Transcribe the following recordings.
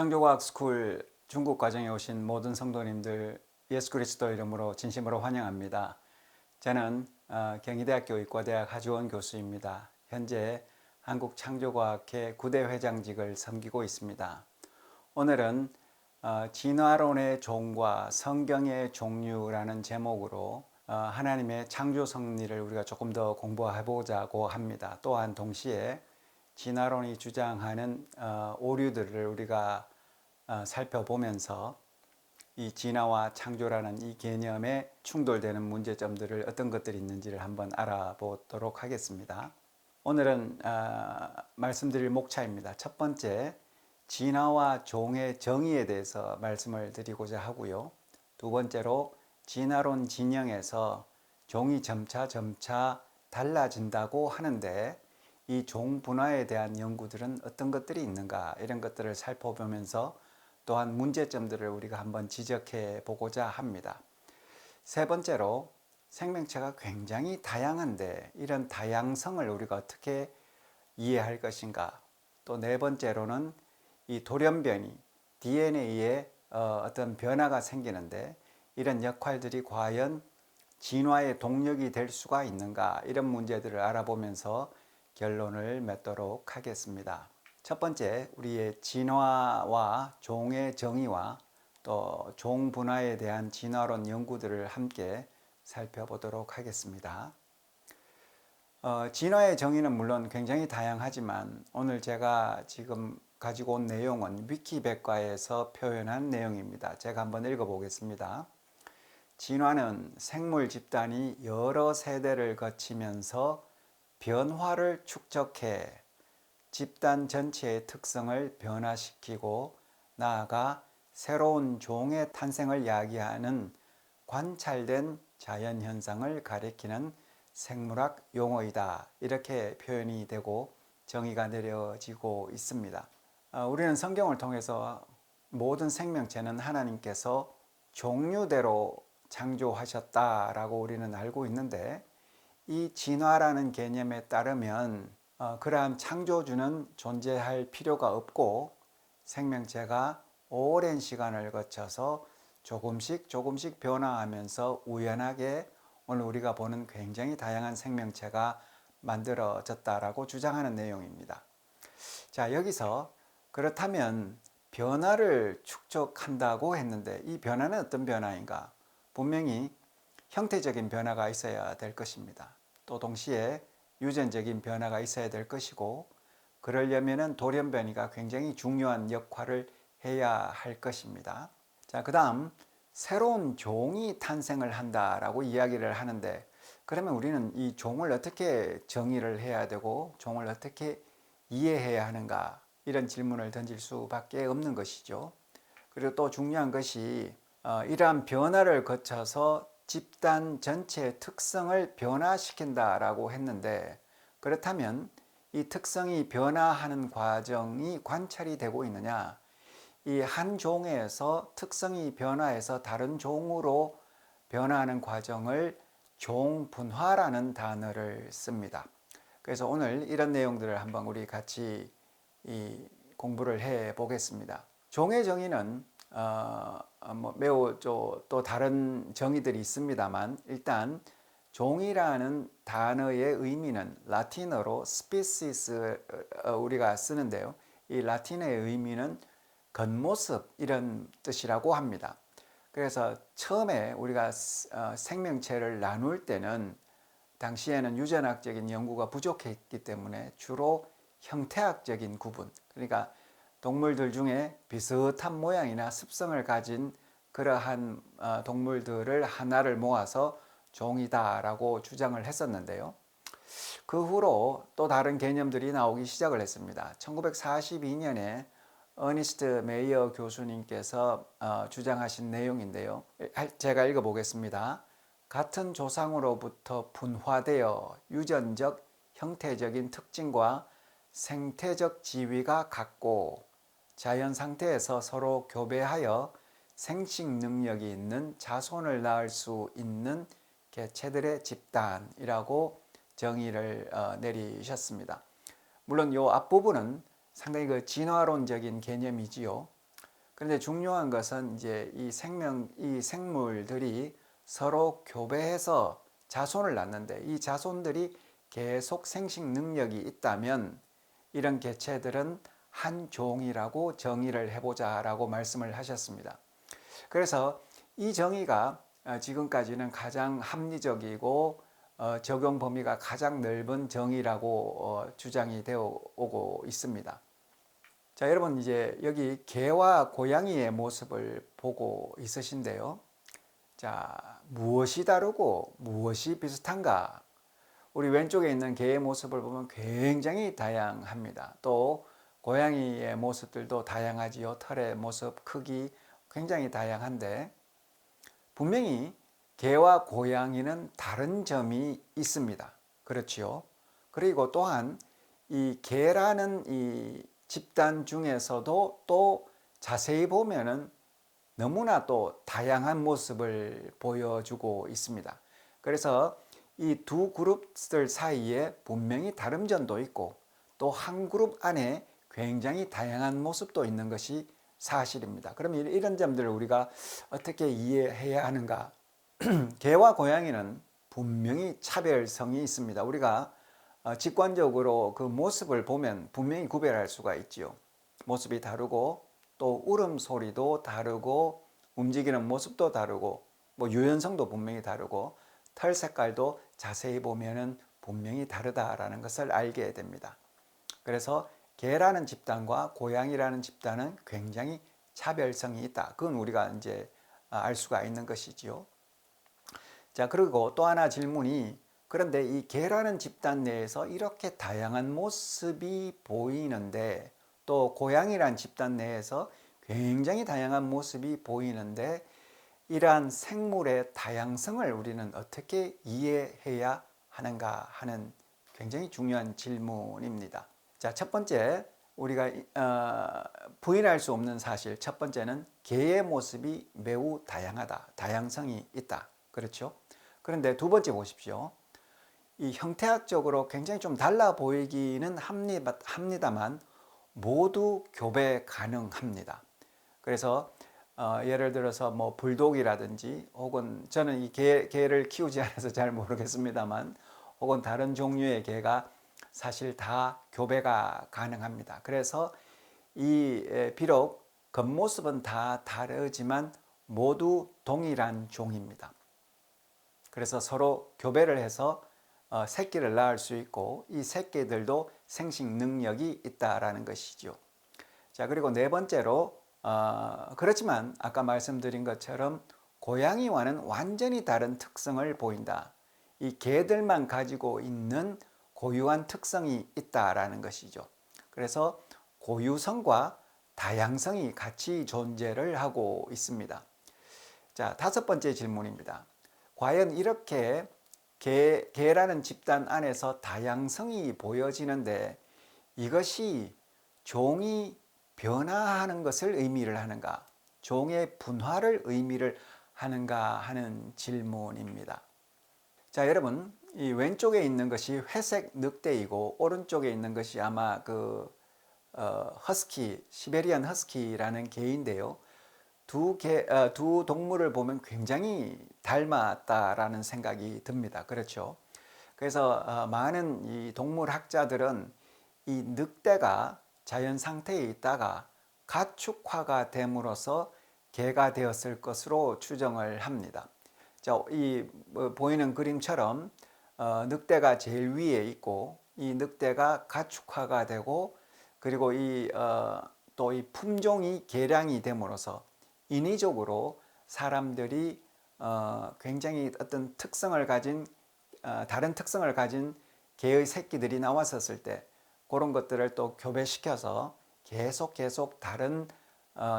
창조과학 스쿨 중국 과정에 오신 모든 성도님들 예수 그리스도 이름으로 진심으로 환영합니다. 저는 경희대학교 의과대학 하주원 교수입니다. 현재 한국창조과학회 9대 회장직을 섬기고 있습니다. 오늘은 진화론의 종과 성경의 종류라는 제목으로 하나님의 창조 섭리를 우리가 조금 더 공부해보자고 합니다. 또한 동시에 진화론이 주장하는 오류들을 우리가 살펴보면서 이 진화와 창조라는 이 개념에 충돌되는 문제점들을 어떤 것들이 있는지를 한번 알아보도록 하겠습니다. 오늘은 말씀드릴 목차입니다. 첫 번째, 진화와 종의 정의에 대해서 말씀을 드리고자 하고요. 두 번째로 진화론 진영에서 종이 점차 달라진다고 하는데 이 종 분화에 대한 연구들은 어떤 것들이 있는가, 이런 것들을 살펴보면서 또한 문제점들을 우리가 한번 지적해 보고자 합니다. 세 번째로 생명체가 굉장히 다양한데 이런 다양성을 우리가 어떻게 이해할 것인가. 또 네 번째로는 이 돌연변이, DNA에 어떤 변화가 생기는데 이런 역할들이 과연 진화의 동력이 될 수가 있는가, 이런 문제들을 알아보면서 결론을 맺도록 하겠습니다. 첫 번째, 우리의 진화와 종의 정의와 또 종 분화에 대한 진화론 연구들을 함께 살펴보도록 하겠습니다. 진화의 정의는 물론 굉장히 다양하지만 오늘 제가 지금 가지고 온 내용은 위키백과에서 표현한 내용입니다. 제가 한번 읽어보겠습니다. 진화는 생물 집단이 여러 세대를 거치면서 변화를 축적해 집단 전체의 특성을 변화시키고 나아가 새로운 종의 탄생을 야기하는 관찰된 자연현상을 가리키는 생물학 용어이다. 이렇게 표현이 되고 정의가 내려지고 있습니다. 우리는 성경을 통해서 모든 생명체는 하나님께서 종류대로 창조하셨다라고 우리는 알고 있는데, 이 진화라는 개념에 따르면 그러한 창조주는 존재할 필요가 없고 생명체가 오랜 시간을 거쳐서 조금씩 변화하면서 우연하게 오늘 우리가 보는 굉장히 다양한 생명체가 만들어졌다라고 주장하는 내용입니다. 자, 여기서 그렇다면 변화를 축적한다고 했는데 이 변화는 어떤 변화인가? 분명히 형태적인 변화가 있어야 될 것입니다. 또 동시에 유전적인 변화가 있어야 될 것이고, 그러려면 돌연변이가 굉장히 중요한 역할을 해야 할 것입니다. 자, 그 다음 새로운 종이 탄생을 한다라고 이야기를 하는데, 그러면 우리는 이 종을 어떻게 정의를 해야 되고 종을 어떻게 이해해야 하는가, 이런 질문을 던질 수밖에 없는 것이죠. 그리고 또 중요한 것이 이러한 변화를 거쳐서 집단 전체의 특성을 변화시킨다라고 했는데, 그렇다면 이 특성이 변화하는 과정이 관찰이 되고 있느냐, 이 한 종에서 특성이 변화해서 다른 종으로 변화하는 과정을 종분화라는 단어를 씁니다. 그래서 오늘 이런 내용들을 한번 우리 같이 공부를 해 보겠습니다. 종의 정의는 매우 또 다른 정의들이 있습니다만, 일단 종이라는 단어의 의미는 라틴어로 species 우리가 쓰는데요. 이 라틴어의 의미는 겉모습, 이런 뜻이라고 합니다. 그래서 처음에 우리가 생명체를 나눌 때는 당시에는 유전학적인 연구가 부족했기 때문에 주로 형태학적인 구분, 그러니까 동물들 중에 비슷한 모양이나 습성을 가진 그러한 동물들을 하나를 모아서 종이다라고 주장을 했었는데요. 그 후로 또 다른 개념들이 나오기 시작을 했습니다. 1942년에 어니스트 메이어 교수님께서 주장하신 내용인데요. 제가 읽어보겠습니다. 같은 조상으로부터 분화되어 유전적, 형태적인 특징과 생태적 지위가 같고 자연 상태에서 서로 교배하여 생식 능력이 있는 자손을 낳을 수 있는 개체들의 집단이라고 정의를 내리셨습니다. 물론 이 앞부분은 상당히 진화론적인 개념이지요. 그런데 중요한 것은 이제 이 생물들이 서로 교배해서 자손을 낳는데 이 자손들이 계속 생식 능력이 있다면 이런 개체들은 한 종이라고 정의를 해보자라고 말씀을 하셨습니다. 그래서 이 정의가 지금까지는 가장 합리적이고 적용 범위가 가장 넓은 정의라고 주장이 되어 오고 있습니다. 자, 여러분 이제 여기 개와 고양이의 모습을 보고 있으신데요. 자, 무엇이 다르고 무엇이 비슷한가? 우리 왼쪽에 있는 개의 모습을 보면 굉장히 다양합니다. 또 고양이의 모습들도 다양하지요. 털의 모습, 크기 굉장히 다양한데 분명히 개와 고양이는 다른 점이 있습니다. 그렇지요. 그리고 또한 이 개라는 이 집단 중에서도 또 자세히 보면은 너무나 또 다양한 모습을 보여주고 있습니다. 그래서 이 두 그룹들 사이에 분명히 다른 점도 있고 또 한 그룹 안에 굉장히 다양한 모습도 있는 것이 사실입니다. 그러면 이런 점들을 우리가 어떻게 이해해야 하는가? 개와 고양이는 분명히 차별성이 있습니다. 우리가 직관적으로 그 모습을 보면 분명히 구별할 수가 있지요. 모습이 다르고 또 울음소리도 다르고 움직이는 모습도 다르고 뭐 유연성도 분명히 다르고 털 색깔도 자세히 보면은 분명히 다르다라는 것을 알게 됩니다. 그래서 개라는 집단과 고양이라는 집단은 굉장히 차별성이 있다. 그건 우리가 이제 알 수가 있는 것이지요. 자, 그리고 또 하나 질문이 그런데 이 개라는 집단 내에서 이렇게 다양한 모습이 보이는데 또 고양이라는 집단 내에서 굉장히 다양한 모습이 보이는데 이러한 생물의 다양성을 우리는 어떻게 이해해야 하는가 하는 굉장히 중요한 질문입니다. 자, 첫 번째 우리가 부인할 수 없는 사실 첫 번째는 개의 모습이 매우 다양하다. 다양성이 있다. 그렇죠? 그런데 두 번째 보십시오. 이 형태학적으로 굉장히 좀 달라 보이기는 합니다만 모두 교배 가능합니다. 그래서 예를 들어서 뭐 불독이라든지 혹은 저는 이 개를 키우지 않아서 잘 모르겠습니다만 혹은 다른 종류의 개가 사실 다 교배가 가능합니다. 그래서 비록 겉모습은 다 다르지만 모두 동일한 종입니다. 그래서 서로 교배를 해서 새끼를 낳을 수 있고 이 새끼들도 생식 능력이 있다라는 것이죠. 자, 그리고 네 번째로 그렇지만 아까 말씀드린 것처럼 고양이와는 완전히 다른 특성을 보인다. 이 개들만 가지고 있는 고유한 특성이 있다라는 것이죠. 그래서 고유성과 다양성이 같이 존재를 하고 있습니다. 자, 다섯 번째 질문입니다. 과연 이렇게 개라는 집단 안에서 다양성이 보여지는데 이것이 종이 변화하는 것을 의미를 하는가? 종의 분화를 의미를 하는가 하는 질문입니다. 자, 여러분, 이 왼쪽에 있는 것이 회색 늑대이고 오른쪽에 있는 것이 아마 허스키, 시베리안 허스키라는 개인데요. 두 동물을 보면 굉장히 닮았다라는 생각이 듭니다. 그렇죠? 그래서 많은 이 동물학자들은 이 늑대가 자연 상태에 있다가 가축화가 됨으로써 개가 되었을 것으로 추정을 합니다. 자, 보이는 그림처럼 늑대가 제일 위에 있고 이 늑대가 가축화가 되고 그리고 또 이 품종이 개량이 됨으로써 인위적으로 사람들이 굉장히 어떤 특성을 가진 다른 특성을 가진 개의 새끼들이 나왔었을 때 그런 것들을 또 교배시켜서 계속 다른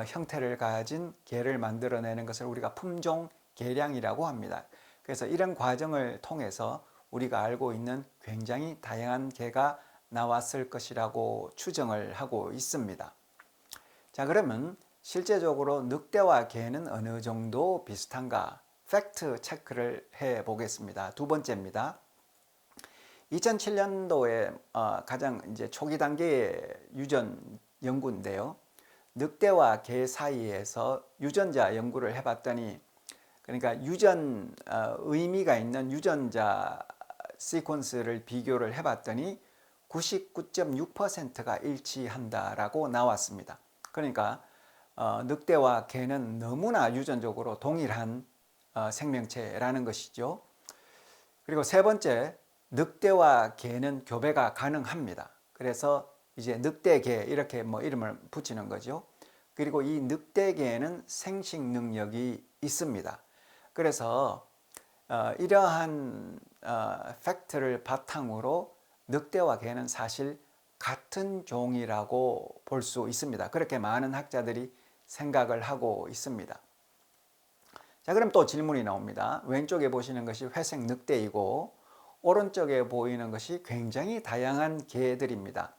형태를 가진 개를 만들어내는 것을 우리가 품종 개량이라고 합니다. 그래서 이런 과정을 통해서 우리가 알고 있는 굉장히 다양한 개가 나왔을 것이라고 추정을 하고 있습니다. 자, 그러면 실제적으로 늑대와 개는 어느 정도 비슷한가? 팩트 체크를 해 보겠습니다. 두 번째입니다. 2007년도에 가장 이제 초기 단계의 유전 연구인데요. 늑대와 개 사이에서 유전자 연구를 해봤더니, 그러니까 의미가 있는 유전자 시퀀스를 비교를 해봤더니 99.6%가 일치한다라고 나왔습니다. 그러니까 늑대와 개는 너무나 유전적으로 동일한 생명체라는 것이죠. 그리고 세 번째, 늑대와 개는 교배가 가능합니다. 그래서 이제 늑대개 이렇게 뭐 이름을 붙이는 거죠. 그리고 이 늑대개는 생식 능력이 있습니다. 그래서 이러한 팩트를 바탕으로 늑대와 개는 사실 같은 종이라고 볼 수 있습니다. 그렇게 많은 학자들이 생각을 하고 있습니다. 자, 그럼 또 질문이 나옵니다. 왼쪽에 보시는 것이 회색 늑대이고 오른쪽에 보이는 것이 굉장히 다양한 개들입니다.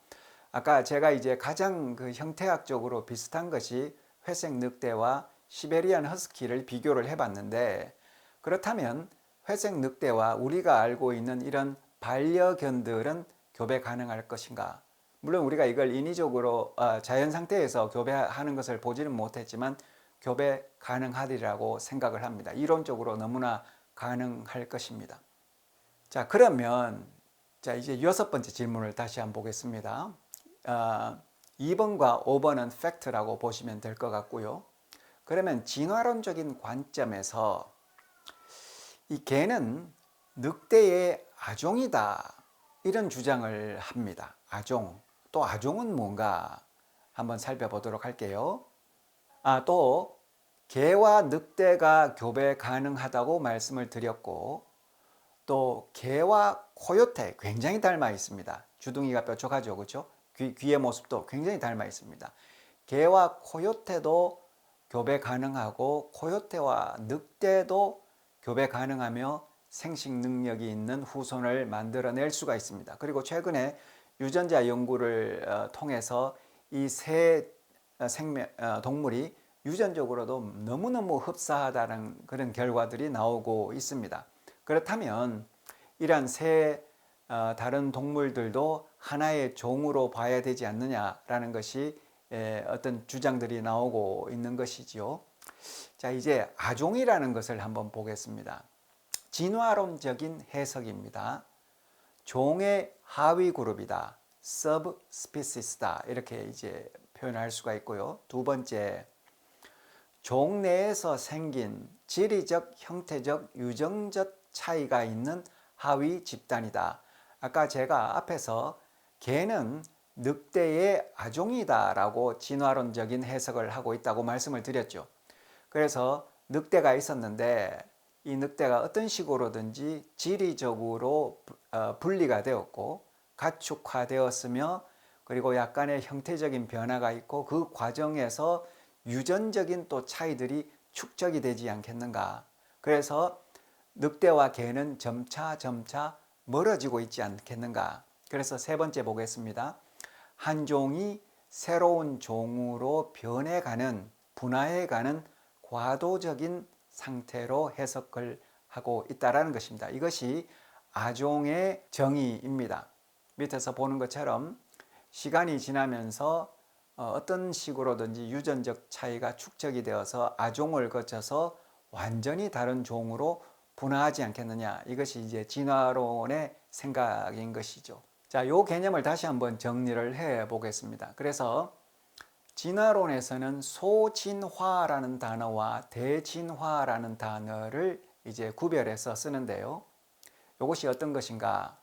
아까 제가 이제 가장 그 형태학적으로 비슷한 것이 회색 늑대와 시베리안 허스키를 비교를 해봤는데, 그렇다면 회색 늑대와 우리가 알고 있는 이런 반려견들은 교배 가능할 것인가? 물론 우리가 이걸 인위적으로 자연 상태에서 교배하는 것을 보지는 못했지만 교배 가능하리라고 생각을 합니다. 이론적으로 너무나 가능할 것입니다. 자, 그러면 이제 여섯 번째 질문을 다시 한번 보겠습니다. 2번과 5번은 팩트라고 보시면 될 것 같고요. 그러면 진화론적인 관점에서 이 개는 늑대의 아종이다, 이런 주장을 합니다. 아종. 또 아종은 뭔가 한번 살펴보도록 할게요. 또 개와 늑대가 교배 가능하다고 말씀을 드렸고, 또 개와 코요테 굉장히 닮아 있습니다. 주둥이가 뾰족하죠, 그렇죠? 귀의 모습도 굉장히 닮아 있습니다. 개와 코요테도 교배 가능하고 코요테와 늑대도 교배 가능하며 생식 능력이 있는 후손을 만들어낼 수가 있습니다. 그리고 최근에 유전자 연구를 통해서 이 세 동물이 유전적으로도 너무너무 흡사하다는 그런 결과들이 나오고 있습니다. 그렇다면 이러한 세 다른 동물들도 하나의 종으로 봐야 되지 않느냐라는 것이 어떤 주장들이 나오고 있는 것이지요. 자, 이제 아종이라는 것을 한번 보겠습니다. 진화론적인 해석입니다. 종의 하위 그룹이다, subspecies다, 이렇게 이제 표현할 수가 있고요. 두 번째, 종 내에서 생긴 지리적, 형태적, 유전적 차이가 있는 하위 집단이다. 아까 제가 앞에서 개는 늑대의 아종이다라고 진화론적인 해석을 하고 있다고 말씀을 드렸죠. 그래서 늑대가 있었는데 이 늑대가 어떤 식으로든지 지리적으로 분리가 되었고 가축화되었으며, 그리고 약간의 형태적인 변화가 있고 그 과정에서 유전적인 또 차이들이 축적이 되지 않겠는가. 그래서 늑대와 개는 점차 멀어지고 있지 않겠는가. 그래서 세 번째 보겠습니다. 한 종이 새로운 종으로 변해가는, 분화해가는 과도적인 상태로 해석을 하고 있다는 것입니다. 이것이 아종의 정의입니다. 밑에서 보는 것처럼 시간이 지나면서 어떤 식으로든지 유전적 차이가 축적이 되어서 아종을 거쳐서 완전히 다른 종으로 분화하지 않겠느냐. 이것이 이제 진화론의 생각인 것이죠. 자, 요 개념을 다시 한번 정리를 해 보겠습니다. 그래서 진화론에서는 소진화라는 단어와 대진화라는 단어를 이제 구별해서 쓰는데요. 이것이 어떤 것인가?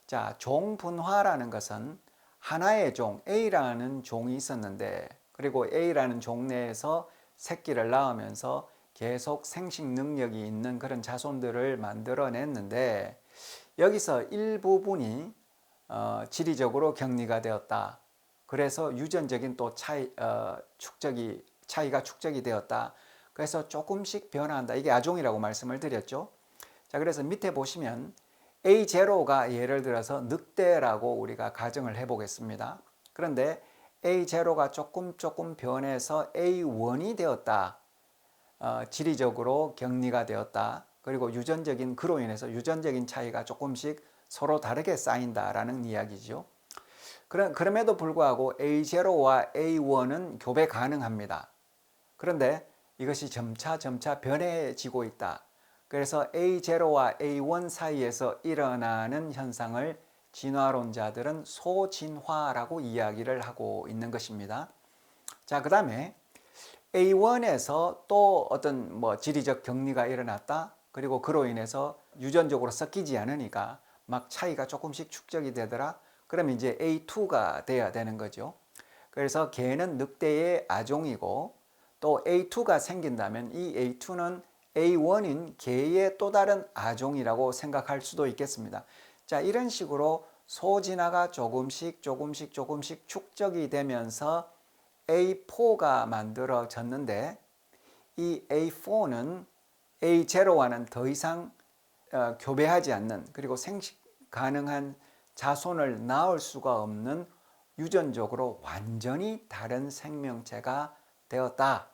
자, 종분화라는 것은 하나의 종, A라는 종이 있었는데, 그리고 A라는 종 내에서 새끼를 낳으면서 계속 생식 능력이 있는 그런 자손들을 만들어냈는데, 여기서 일부분이 지리적으로 격리가 되었다. 그래서 유전적인 또 차이가 축적이 되었다. 그래서 조금씩 변화한다. 이게 아종이라고 말씀을 드렸죠. 자, 그래서 밑에 보시면 A0가 예를 들어서 늑대라고 우리가 가정을 해보겠습니다. 그런데 A0가 조금 변해서 A1이 되었다. 지리적으로 격리가 되었다. 그리고 그로 인해서 유전적인 차이가 조금씩 서로 다르게 쌓인다라는 이야기죠. 그럼에도 불구하고 A0와 A1은 교배 가능합니다. 그런데 이것이 점차 변해지고 있다. 그래서 A0와 A1 사이에서 일어나는 현상을 진화론자들은 소진화라고 이야기를 하고 있는 것입니다. 자, 그 다음에 A1에서 또 어떤 지리적 격리가 일어났다. 그리고 그로 인해서 유전적으로 섞이지 않으니까 막 차이가 조금씩 축적이 되더라. 그러면 이제 A2가 돼야 되는 거죠. 그래서 개는 늑대의 아종이고 또 A2가 생긴다면 이 A2는 A1인 개의 또 다른 아종이라고 생각할 수도 있겠습니다. 자, 이런 식으로 소진화가 조금씩 축적이 되면서 A4가 만들어졌는데 이 A4는 A0와는 더 이상 교배하지 않는 그리고 생식 가능한 자손을 낳을 수가 없는 유전적으로 완전히 다른 생명체가 되었다.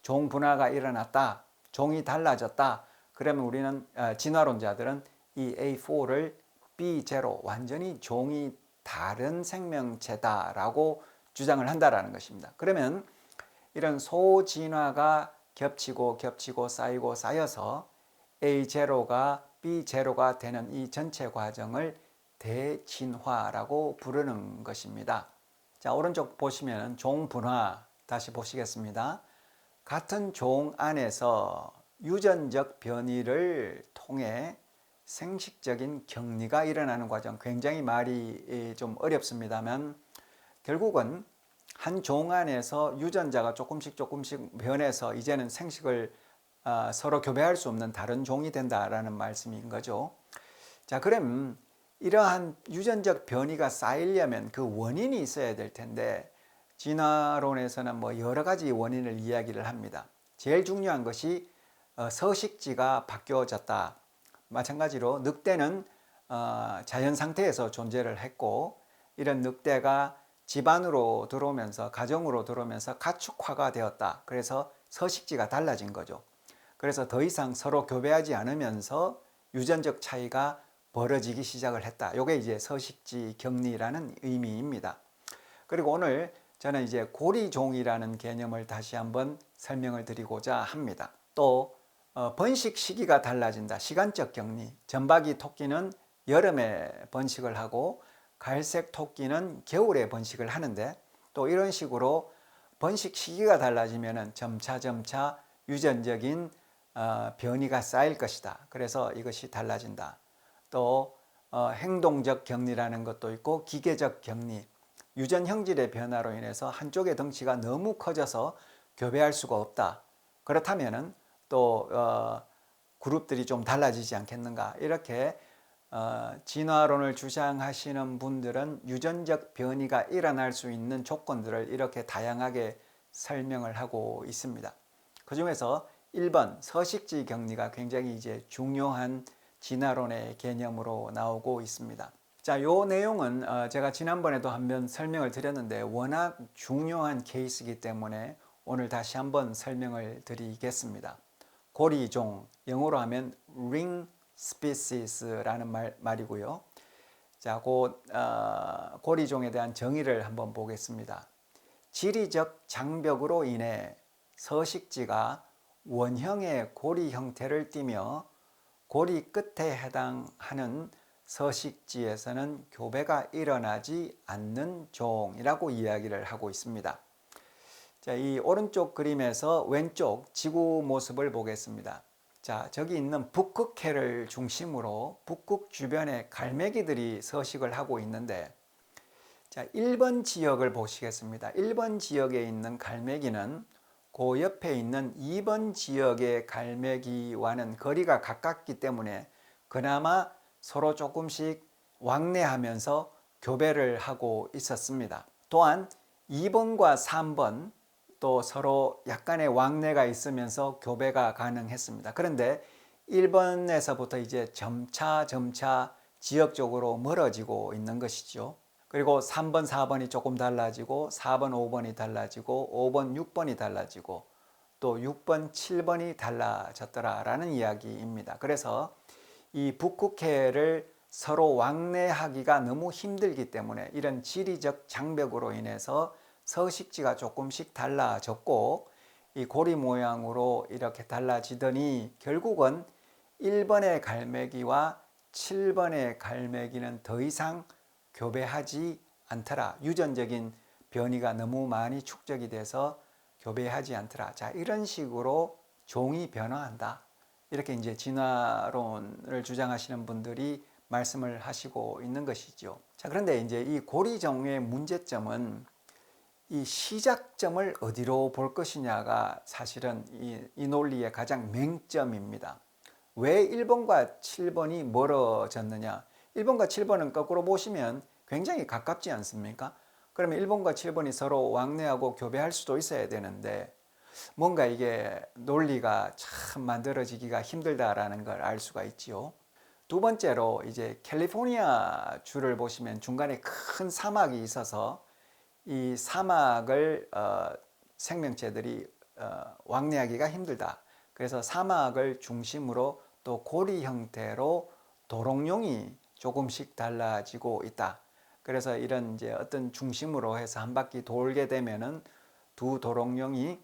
종 분화가 일어났다. 종이 달라졌다. 그러면 우리는 진화론자들은 이 A4를 B0 완전히 종이 다른 생명체다라고 주장을 한다라는 것입니다. 그러면 이런 소진화가 겹치고 쌓여서 A0가 B0가 되는 이 전체 과정을 대진화라고 부르는 것입니다. 자, 오른쪽 보시면 종 분화 다시 보시겠습니다. 같은 종 안에서 유전적 변이를 통해 생식적인 격리가 일어나는 과정, 굉장히 말이 좀 어렵습니다만 결국은 한 종 안에서 유전자가 조금씩 변해서 이제는 생식을 서로 교배할 수 없는 다른 종이 된다라는 말씀인 거죠. 자, 그럼 이러한 유전적 변이가 쌓이려면 그 원인이 있어야 될 텐데 진화론에서는 여러 가지 원인을 이야기를 합니다. 제일 중요한 것이 서식지가 바뀌어졌다. 마찬가지로 늑대는 자연 상태에서 존재를 했고 이런 늑대가 집안으로 들어오면서 가정으로 들어오면서 가축화가 되었다. 그래서 서식지가 달라진 거죠. 그래서 더 이상 서로 교배하지 않으면서 유전적 차이가 벌어지기 시작을 했다. 이게 이제 서식지 격리라는 의미입니다. 그리고 오늘 저는 이제 고리종이라는 개념을 다시 한번 설명을 드리고자 합니다. 또 번식 시기가 달라진다. 시간적 격리. 점박이 토끼는 여름에 번식을 하고 갈색 토끼는 겨울에 번식을 하는데 또 이런 식으로 번식 시기가 달라지면 점차 유전적인 변이가 쌓일 것이다. 그래서 이것이 달라진다. 또 행동적 격리라는 것도 있고 기계적 격리. 유전 형질의 변화로 인해서 한쪽의 덩치가 너무 커져서 교배할 수가 없다. 그렇다면은 또 그룹들이 좀 달라지지 않겠는가. 이렇게 진화론을 주장하시는 분들은 유전적 변이가 일어날 수 있는 조건들을 이렇게 다양하게 설명을 하고 있습니다. 그 중에서 1번 서식지 격리가 굉장히 이제 중요한 진화론의 개념으로 나오고 있습니다. 자, 요 내용은 제가 지난번에도 한번 설명을 드렸는데 워낙 중요한 케이스이기 때문에 오늘 다시 한번 설명을 드리겠습니다. 고리종, 영어로 하면 ring species라는 말이고요. 자, 고리종에 대한 정의를 한번 보겠습니다. 지리적 장벽으로 인해 서식지가 원형의 고리 형태를 띠며 고리 끝에 해당하는 서식지에서는 교배가 일어나지 않는 종이라고 이야기를 하고 있습니다. 자, 이 오른쪽 그림에서 왼쪽 지구 모습을 보겠습니다. 자, 저기 있는 북극해를 중심으로 북극 주변에 갈매기들이 서식을 하고 있는데 자, 1번 지역을 보시겠습니다. 1번 지역에 있는 갈매기는 그 옆에 있는 2번 지역의 갈매기와는 거리가 가깝기 때문에 그나마 서로 조금씩 왕래하면서 교배를 하고 있었습니다. 또한 2번과 3번 또 서로 약간의 왕래가 있으면서 교배가 가능했습니다. 그런데 1번에서부터 이제 점차 지역적으로 멀어지고 있는 것이죠. 그리고 3번, 4번이 조금 달라지고 4번, 5번이 달라지고 5번, 6번이 달라지고 또 6번, 7번이 달라졌더라라는 이야기입니다. 그래서 이 북극해를 서로 왕래하기가 너무 힘들기 때문에 이런 지리적 장벽으로 인해서 서식지가 조금씩 달라졌고 이 고리 모양으로 이렇게 달라지더니 결국은 1번의 갈매기와 7번의 갈매기는 더 이상 교배하지 않더라. 유전적인 변이가 너무 많이 축적이 돼서 교배하지 않더라. 자, 이런 식으로 종이 변화한다. 이렇게 이제 진화론을 주장하시는 분들이 말씀을 하시고 있는 것이죠. 자, 그런데 이제 이 고리종의 문제점은 이 시작점을 어디로 볼 것이냐가 사실은 이 논리의 가장 맹점입니다. 왜 1번과 7번이 멀어졌느냐? 1번과 7번은 거꾸로 보시면 굉장히 가깝지 않습니까? 그러면 1번과 7번이 서로 왕래하고 교배할 수도 있어야 되는데 뭔가 이게 논리가 참 만들어지기가 힘들다라는 걸 알 수가 있지요. 두 번째로 이제 캘리포니아 주를 보시면 중간에 큰 사막이 있어서 이 사막을 생명체들이 왕래하기가 힘들다. 그래서 사막을 중심으로 또 고리 형태로 도롱뇽이 조금씩 달라지고 있다. 그래서 이런 이제 어떤 중심으로 해서 한 바퀴 돌게 되면은 두 도롱뇽이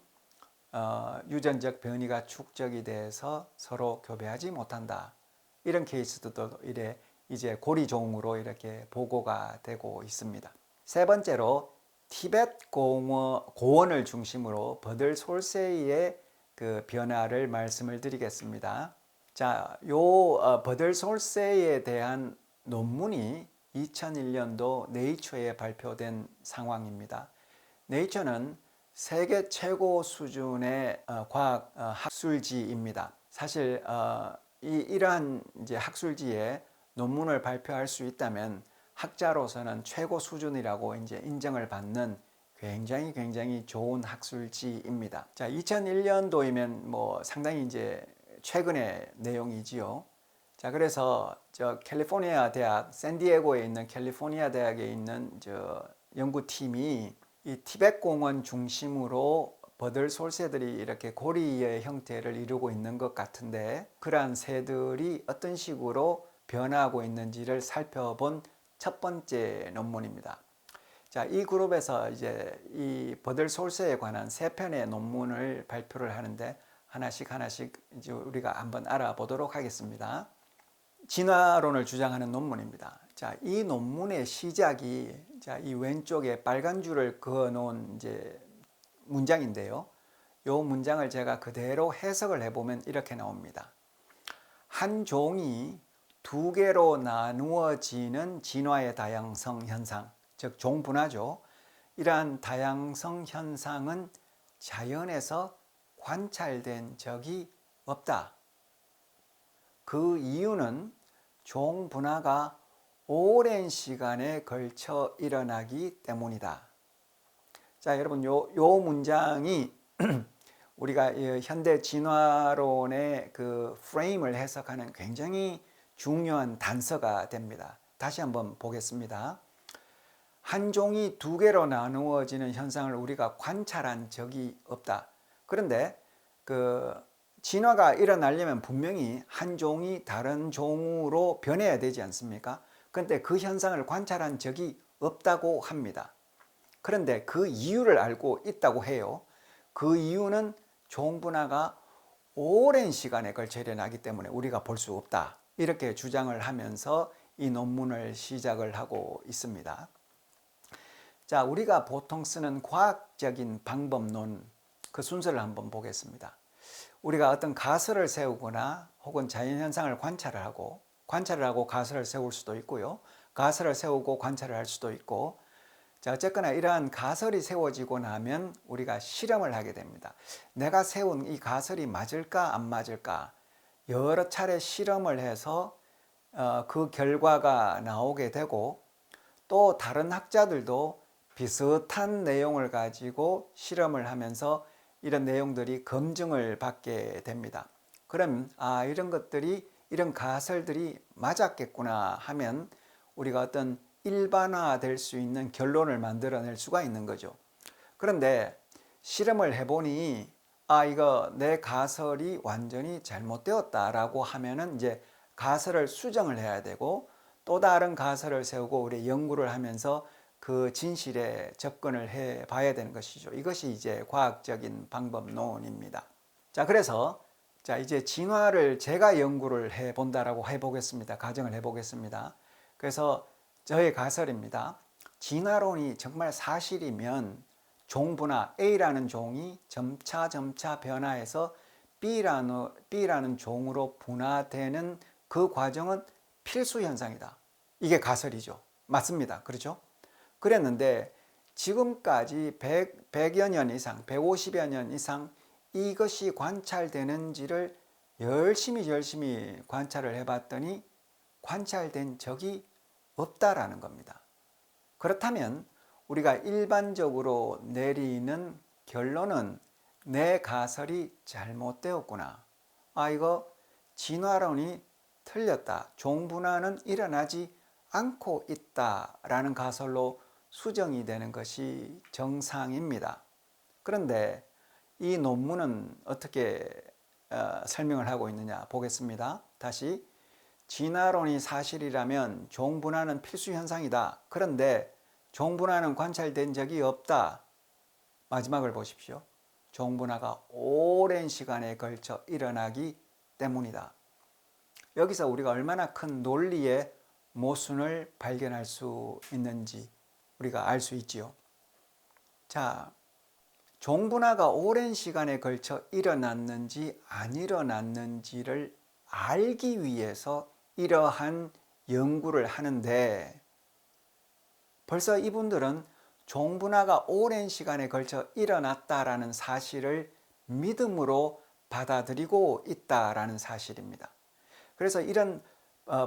유전적 변이가 축적이 돼서 서로 교배하지 못한다. 이런 케이스도 이제 고리종으로 이렇게 보고가 되고 있습니다. 세 번째로 티베트 고원을 중심으로 버들솔세이의 그 변화를 말씀을 드리겠습니다. 자, 요 버들솔세이에 대한 논문이 2001년도 네이처에 발표된 상황입니다. 네이처는 세계 최고 수준의 과학 학술지입니다. 사실 이러한 이제 학술지에 논문을 발표할 수 있다면 학자로서는 최고 수준이라고 이제 인정을 받는 굉장히 좋은 학술지입니다. 자, 2001년도이면 뭐 상당히 이제 최근의 내용이지요. 자, 그래서 저 캘리포니아 대학, 샌디에고에 있는 캘리포니아 대학에 있는 저 연구팀이 이 티베트 공원 중심으로 버들솔새들이 이렇게 고리의 형태를 이루고 있는 것 같은데 그러한 새들이 어떤 식으로 변화하고 있는지를 살펴본 첫 번째 논문입니다. 자, 이 그룹에서 이제 이 버들솔새에 관한 세 편의 논문을 발표를 하는데 하나씩 이제 우리가 한번 알아보도록 하겠습니다. 진화론을 주장하는 논문입니다. 자, 이 논문의 시작이 자, 이 왼쪽에 빨간 줄을 그어 놓은 이제 문장인데요. 이 문장을 제가 그대로 해석을 해보면 이렇게 나옵니다. 한 종이 두 개로 나누어지는 진화의 다양성 현상, 즉 종분화죠. 이러한 다양성 현상은 자연에서 관찰된 적이 없다. 그 이유는 종분화가 오랜 시간에 걸쳐 일어나기 때문이다. 자, 여러분, 요 문장이 우리가 현대 진화론의 그 프레임을 해석하는 굉장히 중요한 단서가 됩니다. 다시 한번 보겠습니다. 한 종이 두 개로 나누어지는 현상을 우리가 관찰한 적이 없다. 그런데 그 진화가 일어나려면 분명히 한 종이 다른 종으로 변해야 되지 않습니까? 그런데 그 현상을 관찰한 적이 없다고 합니다. 그런데 그 이유를 알고 있다고 해요. 그 이유는 종분화가 오랜 시간에 걸쳐 일어나기 때문에 우리가 볼 수 없다. 이렇게 주장을 하면서 이 논문을 시작을 하고 있습니다. 자, 우리가 보통 쓰는 과학적인 방법론 그 순서를 한번 보겠습니다. 우리가 어떤 가설을 세우거나 혹은 자연현상을 관찰을 하고 가설을 세울 수도 있고요. 가설을 세우고 관찰을 할 수도 있고, 자, 어쨌거나 이러한 가설이 세워지고 나면 우리가 실험을 하게 됩니다. 내가 세운 이 가설이 맞을까 안 맞을까 여러 차례 실험을 해서 그 결과가 나오게 되고 또 다른 학자들도 비슷한 내용을 가지고 실험을 하면서 이런 내용들이 검증을 받게 됩니다. 그럼 이런 가설들이 맞았겠구나 하면 우리가 어떤 일반화될 수 있는 결론을 만들어낼 수가 있는 거죠. 그런데 실험을 해보니 이거 내 가설이 완전히 잘못되었다라고 하면은 이제 가설을 수정을 해야 되고 또 다른 가설을 세우고 우리 연구를 하면서 그 진실에 접근을 해 봐야 되는 것이죠. 이것이 이제 과학적인 방법론입니다. 자, 그래서 자, 이제 진화를 제가 연구를 해 본다라고 해 보겠습니다. 가정을 해 보겠습니다. 그래서 저의 가설입니다. 진화론이 정말 사실이면 종분화 A라는 종이 점차 변화해서 B라는 종으로 분화되는 그 과정은 필수 현상이다. 이게 가설이죠. 맞습니다. 그렇죠? 그랬는데 지금까지 100여 년 이상, 150여 년 이상 이것이 관찰되는지를 열심히 관찰을 해봤더니 관찰된 적이 없다라는 겁니다. 그렇다면 우리가 일반적으로 내리는 결론은 내 가설이 잘못되었구나. 아, 이거 진화론이 틀렸다. 종분화는 일어나지 않고 있다라는 가설로 수정이 되는 것이 정상입니다. 그런데 이 논문은 어떻게 설명을 하고 있느냐 보겠습니다. 다시 진화론이 사실이라면 종분화는 필수 현상이다. 그런데 종분화는 관찰된 적이 없다. 마지막을 보십시오. 종분화가 오랜 시간에 걸쳐 일어나기 때문이다. 여기서 우리가 얼마나 큰 논리의 모순을 발견할 수 있는지 우리가 알 수 있지요. 자, 종분화가 오랜 시간에 걸쳐 일어났는지 안 일어났는지를 알기 위해서 이러한 연구를 하는데 벌써 이분들은 종분화가 오랜 시간에 걸쳐 일어났다라는 사실을 믿음으로 받아들이고 있다라는 사실입니다. 그래서 이런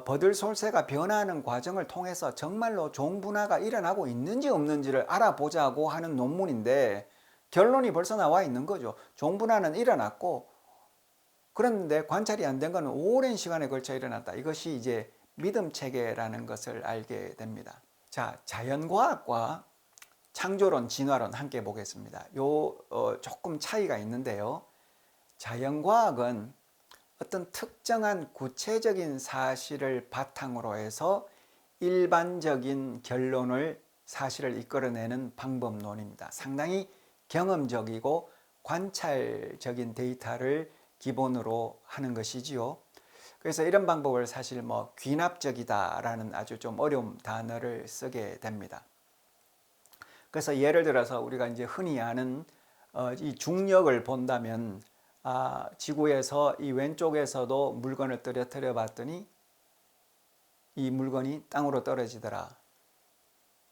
버들솔새가 변화하는 과정을 통해서 정말로 종분화가 일어나고 있는지 없는지를 알아보자고 하는 논문인데 결론이 벌써 나와 있는 거죠. 종분화는 일어났고 그런데 관찰이 안 된 것은 오랜 시간에 걸쳐 일어났다. 이것이 이제 믿음 체계라는 것을 알게 됩니다. 자, 자연과학과 창조론, 진화론 함께 보겠습니다. 조금 차이가 있는데요. 자연과학은 어떤 특정한 구체적인 사실을 바탕으로 해서 일반적인 사실을 이끌어내는 방법론입니다. 상당히 경험적이고 관찰적인 데이터를 기본으로 하는 것이지요. 그래서 이런 방법을 사실 귀납적이다라는 아주 좀 어려운 단어를 쓰게 됩니다. 그래서 예를 들어서 우리가 이제 흔히 아는 이 중력을 본다면 지구에서 이 왼쪽에서도 물건을 떨어뜨려 봤더니 이 물건이 땅으로 떨어지더라.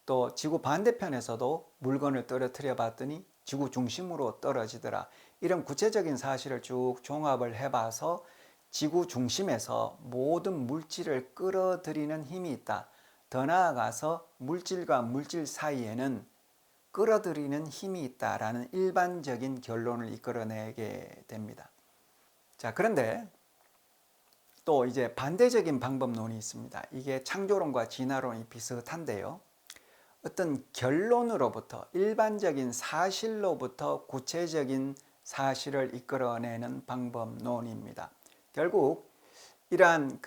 또 지구 반대편에서도 물건을 떨어뜨려 봤더니 지구 중심으로 떨어지더라. 이런 구체적인 사실을 쭉 종합을 해봐서 지구 중심에서 모든 물질을 끌어들이는 힘이 있다. 더 나아가서 물질과 물질 사이에는 끌어들이는 힘이 있다라는 일반적인 결론을 이끌어내게 됩니다. 자, 그런데 또 이제 반대적인 방법론이 있습니다. 이게 창조론과 진화론이 비슷한데요. 어떤 결론으로부터 일반적인 사실로부터 구체적인 사실을 이끌어내는 방법론입니다. 결국 이러한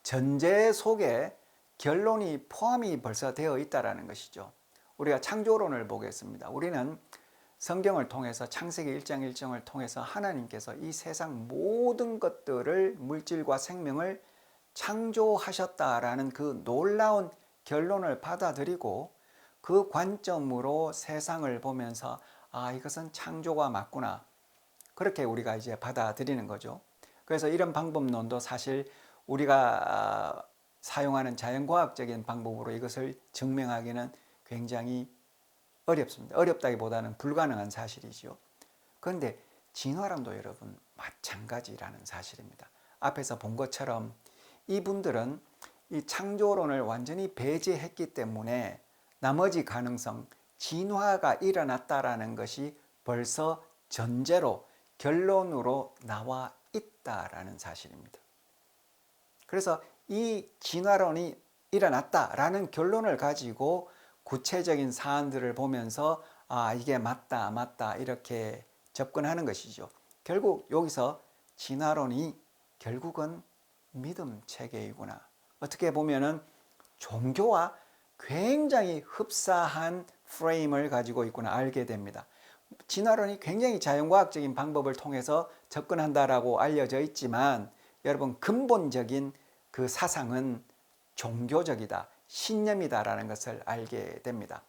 전제 속에 결론이 포함이 벌써 되어 있다는 것이죠. 우리가 창조론을 보겠습니다. 우리는 성경을 통해서 창세기 1장 1장을 통해서 하나님께서 이 세상 모든 것들을 물질과 생명을 창조하셨다라는 그 놀라운 결론을 받아들이고 그 관점으로 세상을 보면서 이것은 창조가 맞구나. 그렇게 우리가 이제 받아들이는 거죠. 그래서 이런 방법론도 사실 우리가 사용하는 자연과학적인 방법으로 이것을 증명하기는 굉장히 어렵습니다. 어렵다기보다는 불가능한 사실이죠. 그런데 진화론도 여러분 마찬가지라는 사실입니다. 앞에서 본 것처럼 이분들은 이 창조론을 완전히 배제했기 때문에 나머지 가능성, 진화가 일어났다라는 것이 벌써 전제로 결론으로 나와 있다라는 사실입니다. 그래서 이 진화론이 일어났다라는 결론을 가지고 구체적인 사안들을 보면서 이게 맞다 이렇게 접근하는 것이죠. 결국 여기서 진화론이 결국은 믿음 체계이구나. 어떻게 보면은 종교와 굉장히 흡사한 프레임을 가지고 있구나 알게 됩니다. 진화론이 굉장히 자연과학적인 방법을 통해서 접근한다라고 알려져 있지만 여러분 근본적인 그 사상은 종교적이다, 신념이다라는 것을 알게 됩니다.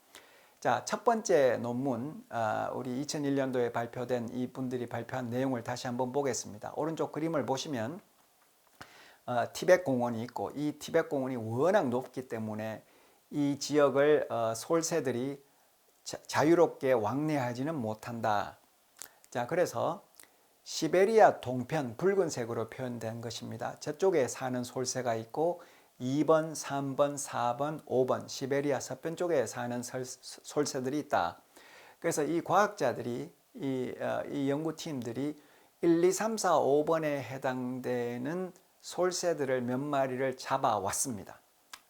자, 첫 번째 논문, 우리 2001년도에 발표된 이분들이 발표한 내용을 다시 한번 보겠습니다. 오른쪽 그림을 보시면 티벳 공원이 있고 이 티벳 공원이 워낙 높기 때문에 이 지역을 솔새들이 자유롭게 왕래하지는 못한다. 자, 그래서 시베리아 동편 붉은색으로 표현된 것입니다. 저쪽에 사는 솔새가 있고 2번, 3번, 4번, 5번 시베리아 서편 쪽에 사는 솔새들이 있다. 그래서 이 과학자들이 이 연구팀들이 1, 2, 3, 4, 5번에 해당되는 솔새들을 몇 마리를 잡아왔습니다.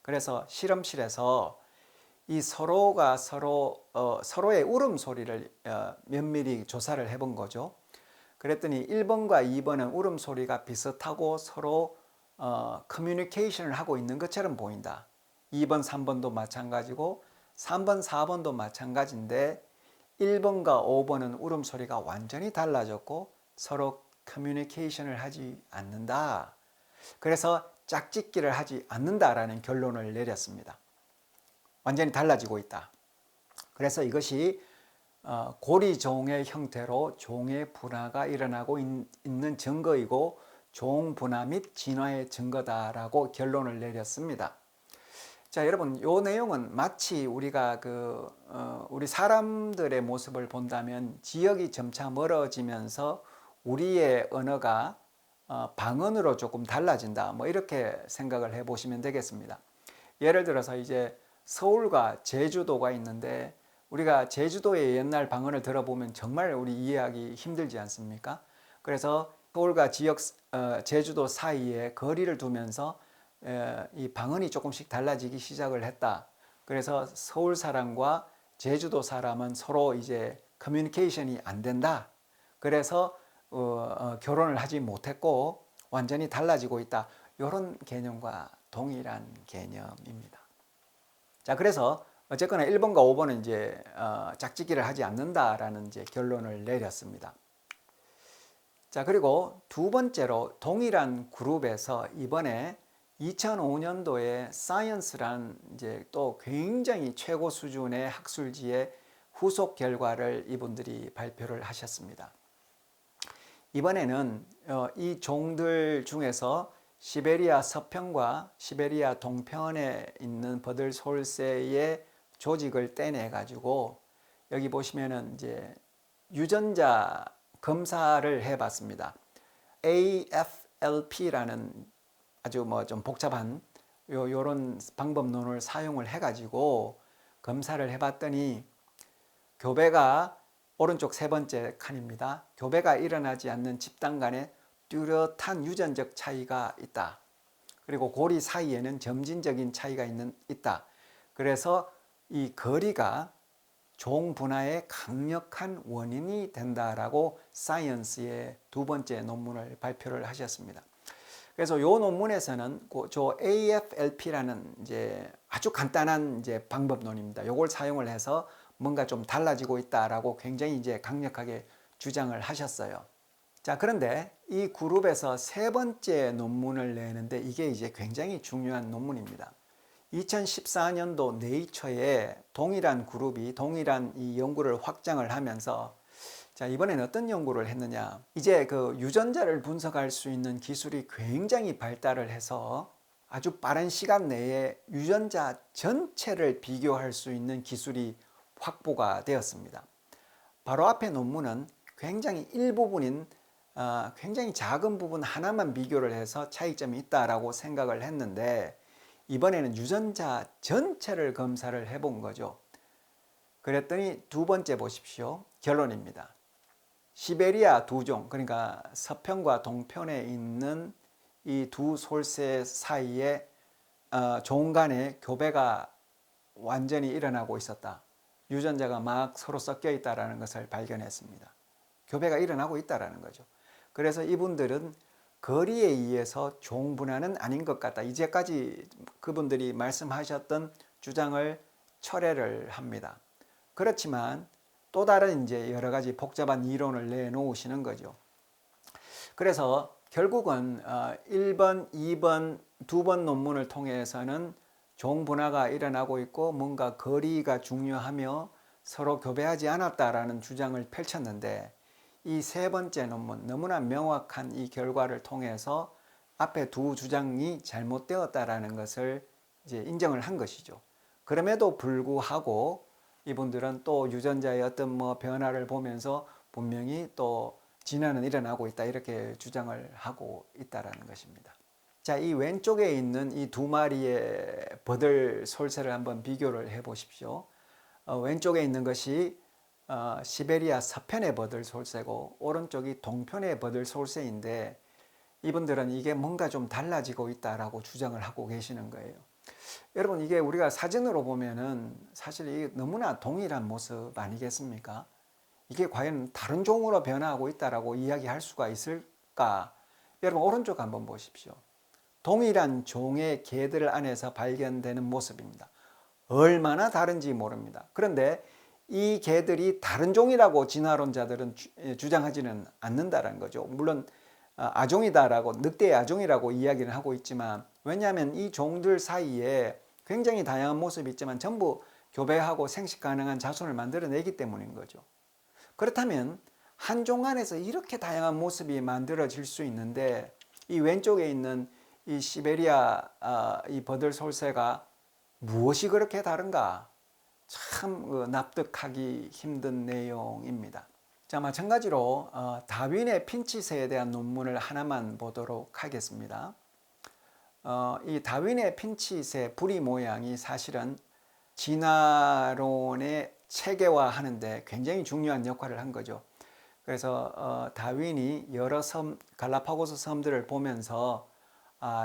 그래서 실험실에서 이 서로가 서로의 울음소리를 면밀히 조사를 해본 거죠. 그랬더니 1번과 2번은 울음소리가 비슷하고 서로 커뮤니케이션을 하고 있는 것처럼 보인다. 2번, 3번도 마찬가지고 3번, 4번도 마찬가지인데 1번과 5번은 울음소리가 완전히 달라졌고 서로 커뮤니케이션을 하지 않는다. 그래서 짝짓기를 하지 않는다라는 결론을 내렸습니다. 완전히 달라지고 있다. 그래서 이것이 고리종의 형태로 종의 분화가 일어나고 있는 증거이고 종 분화 및 진화의 증거다라고 결론을 내렸습니다. 자, 여러분, 이 내용은 마치 우리가 우리 사람들의 모습을 본다면 지역이 점차 멀어지면서 우리의 언어가 방언으로 조금 달라진다. 뭐 이렇게 생각을 해보시면 되겠습니다. 예를 들어서 이제 서울과 제주도가 있는데 우리가 제주도의 옛날 방언을 들어보면 정말 우리 이해하기 힘들지 않습니까? 그래서 서울과 제주도 사이에 거리를 두면서 이 방언이 조금씩 달라지기 시작을 했다. 그래서 서울 사람과 제주도 사람은 서로 이제 커뮤니케이션이 안 된다. 그래서 결혼을 하지 못했고 완전히 달라지고 있다. 이런 개념과 동일한 개념입니다. 자, 그래서 어쨌거나 1번과 5번은 이제 짝짓기를 하지 않는다라는 이제 결론을 내렸습니다. 자, 그리고 두 번째로 동일한 그룹에서 이번에 2005년도에 사이언스란 이제 또 굉장히 최고 수준의 학술지의 후속 결과를 이분들이 발표를 하셨습니다. 이번에는 이 종들 중에서 시베리아 서편과 시베리아 동편에 있는 버들솔새의 조직을 떼내 가지고 여기 보시면은 이제 유전자 검사를 해 봤습니다. AFLP라는 아주 뭐 좀 복잡한 요런 방법론을 사용을 해 가지고 검사를 해 봤더니 교배가 오른쪽 세 번째 칸입니다. 교배가 일어나지 않는 집단 간에 뚜렷한 유전적 차이가 있다. 그리고 고리 사이에는 점진적인 차이가 있다. 그래서 이 거리가 종 분화의 강력한 원인이 된다라고 사이언스의 두 번째 논문을 발표를 하셨습니다. 그래서 이 논문에서는 저 AFLP라는 이제 아주 간단한 이제 방법론입니다. 이걸 사용을 해서 뭔가 좀 달라지고 있다라고 굉장히 이제 강력하게 주장을 하셨어요. 자, 그런데 이 그룹에서 세 번째 논문을 내는데 이게 이제 굉장히 중요한 논문입니다. 2014년도 네이처에 동일한 그룹이 동일한 이 연구를 확장을 하면서 자, 이번엔 어떤 연구를 했느냐. 이제 그 유전자를 분석할 수 있는 기술이 굉장히 발달을 해서 아주 빠른 시간 내에 유전자 전체를 비교할 수 있는 기술이 확보가 되었습니다. 바로 앞에 논문은 굉장히 일부분인 굉장히 작은 부분 하나만 비교를 해서 차이점이 있다라고 생각을 했는데 이번에는 유전자 전체를 검사를 해본 거죠. 그랬더니 두 번째 보십시오. 결론입니다. 시베리아 두 종, 그러니까 서편과 동편에 있는 이 두 솔새 사이에 종 간의 교배가 완전히 일어나고 있었다. 유전자가 막 서로 섞여 있다는 것을 발견했습니다. 교배가 일어나고 있다는 거죠. 그래서 이분들은 거리에 의해서 종분화는 아닌 것 같다. 이제까지 그분들이 말씀하셨던 주장을 철회를 합니다. 그렇지만 또 다른 이제 여러 가지 복잡한 이론을 내놓으시는 거죠. 그래서 결국은 1번, 2번, 두 번 논문을 통해서는 종분화가 일어나고 있고 뭔가 거리가 중요하며 서로 교배하지 않았다라는 주장을 펼쳤는데, 이 세 번째 논문, 너무나 명확한 이 결과를 통해서 앞에 두 주장이 잘못되었다라는 것을 이제 인정을 한 것이죠. 그럼에도 불구하고 이분들은 또 유전자의 어떤 뭐 변화를 보면서 분명히 또 진화는 일어나고 있다, 이렇게 주장을 하고 있다라는 것입니다. 자, 이 왼쪽에 있는 이 두 마리의 버들 솔새를 한번 비교를 해 보십시오. 왼쪽에 있는 것이 시베리아 서편의 버들 솔새고 오른쪽이 동편의 버들 솔새인데, 이분들은 이게 뭔가 좀 달라지고 있다라고 주장을 하고 계시는 거예요. 여러분, 이게 우리가 사진으로 보면은 사실 이게 너무나 동일한 모습 아니겠습니까? 이게 과연 다른 종으로 변화하고 있다라고 이야기할 수가 있을까? 여러분, 오른쪽 한번 보십시오. 동일한 종의 개들 안에서 발견되는 모습입니다. 얼마나 다른지 모릅니다. 그런데 이 개들이 다른 종이라고 진화론자들은 주장하지는 않는다는 거죠. 물론 아종이다라고, 늑대의 아종이라고 이야기를 하고 있지만, 왜냐하면 이 종들 사이에 굉장히 다양한 모습이 있지만 전부 교배하고 생식 가능한 자손을 만들어내기 때문인 거죠. 그렇다면 한 종 안에서 이렇게 다양한 모습이 만들어질 수 있는데, 이 왼쪽에 있는 이 시베리아 이 버들 솔새가 무엇이 그렇게 다른가? 참 납득하기 힘든 내용입니다. 자, 마찬가지로 다윈의 핀치새에 대한 논문을 하나만 보도록 하겠습니다. 이 다윈의 핀치새 부리 모양이 사실은 진화론의 체계화하는데 굉장히 중요한 역할을 한 거죠. 그래서 다윈이 여러 섬, 갈라파고스 섬들을 보면서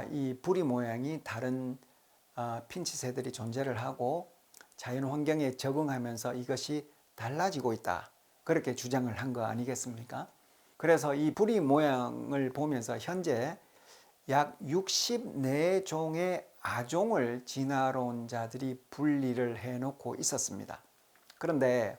이 부리 모양이 다른 핀치새들이 존재를 하고 자연 환경에 적응하면서 이것이 달라지고 있다, 그렇게 주장을 한 거 아니겠습니까? 그래서 이 부리 모양을 보면서 현재 약 64종의 아종을 진화론자들이 분리를 해놓고 있었습니다. 그런데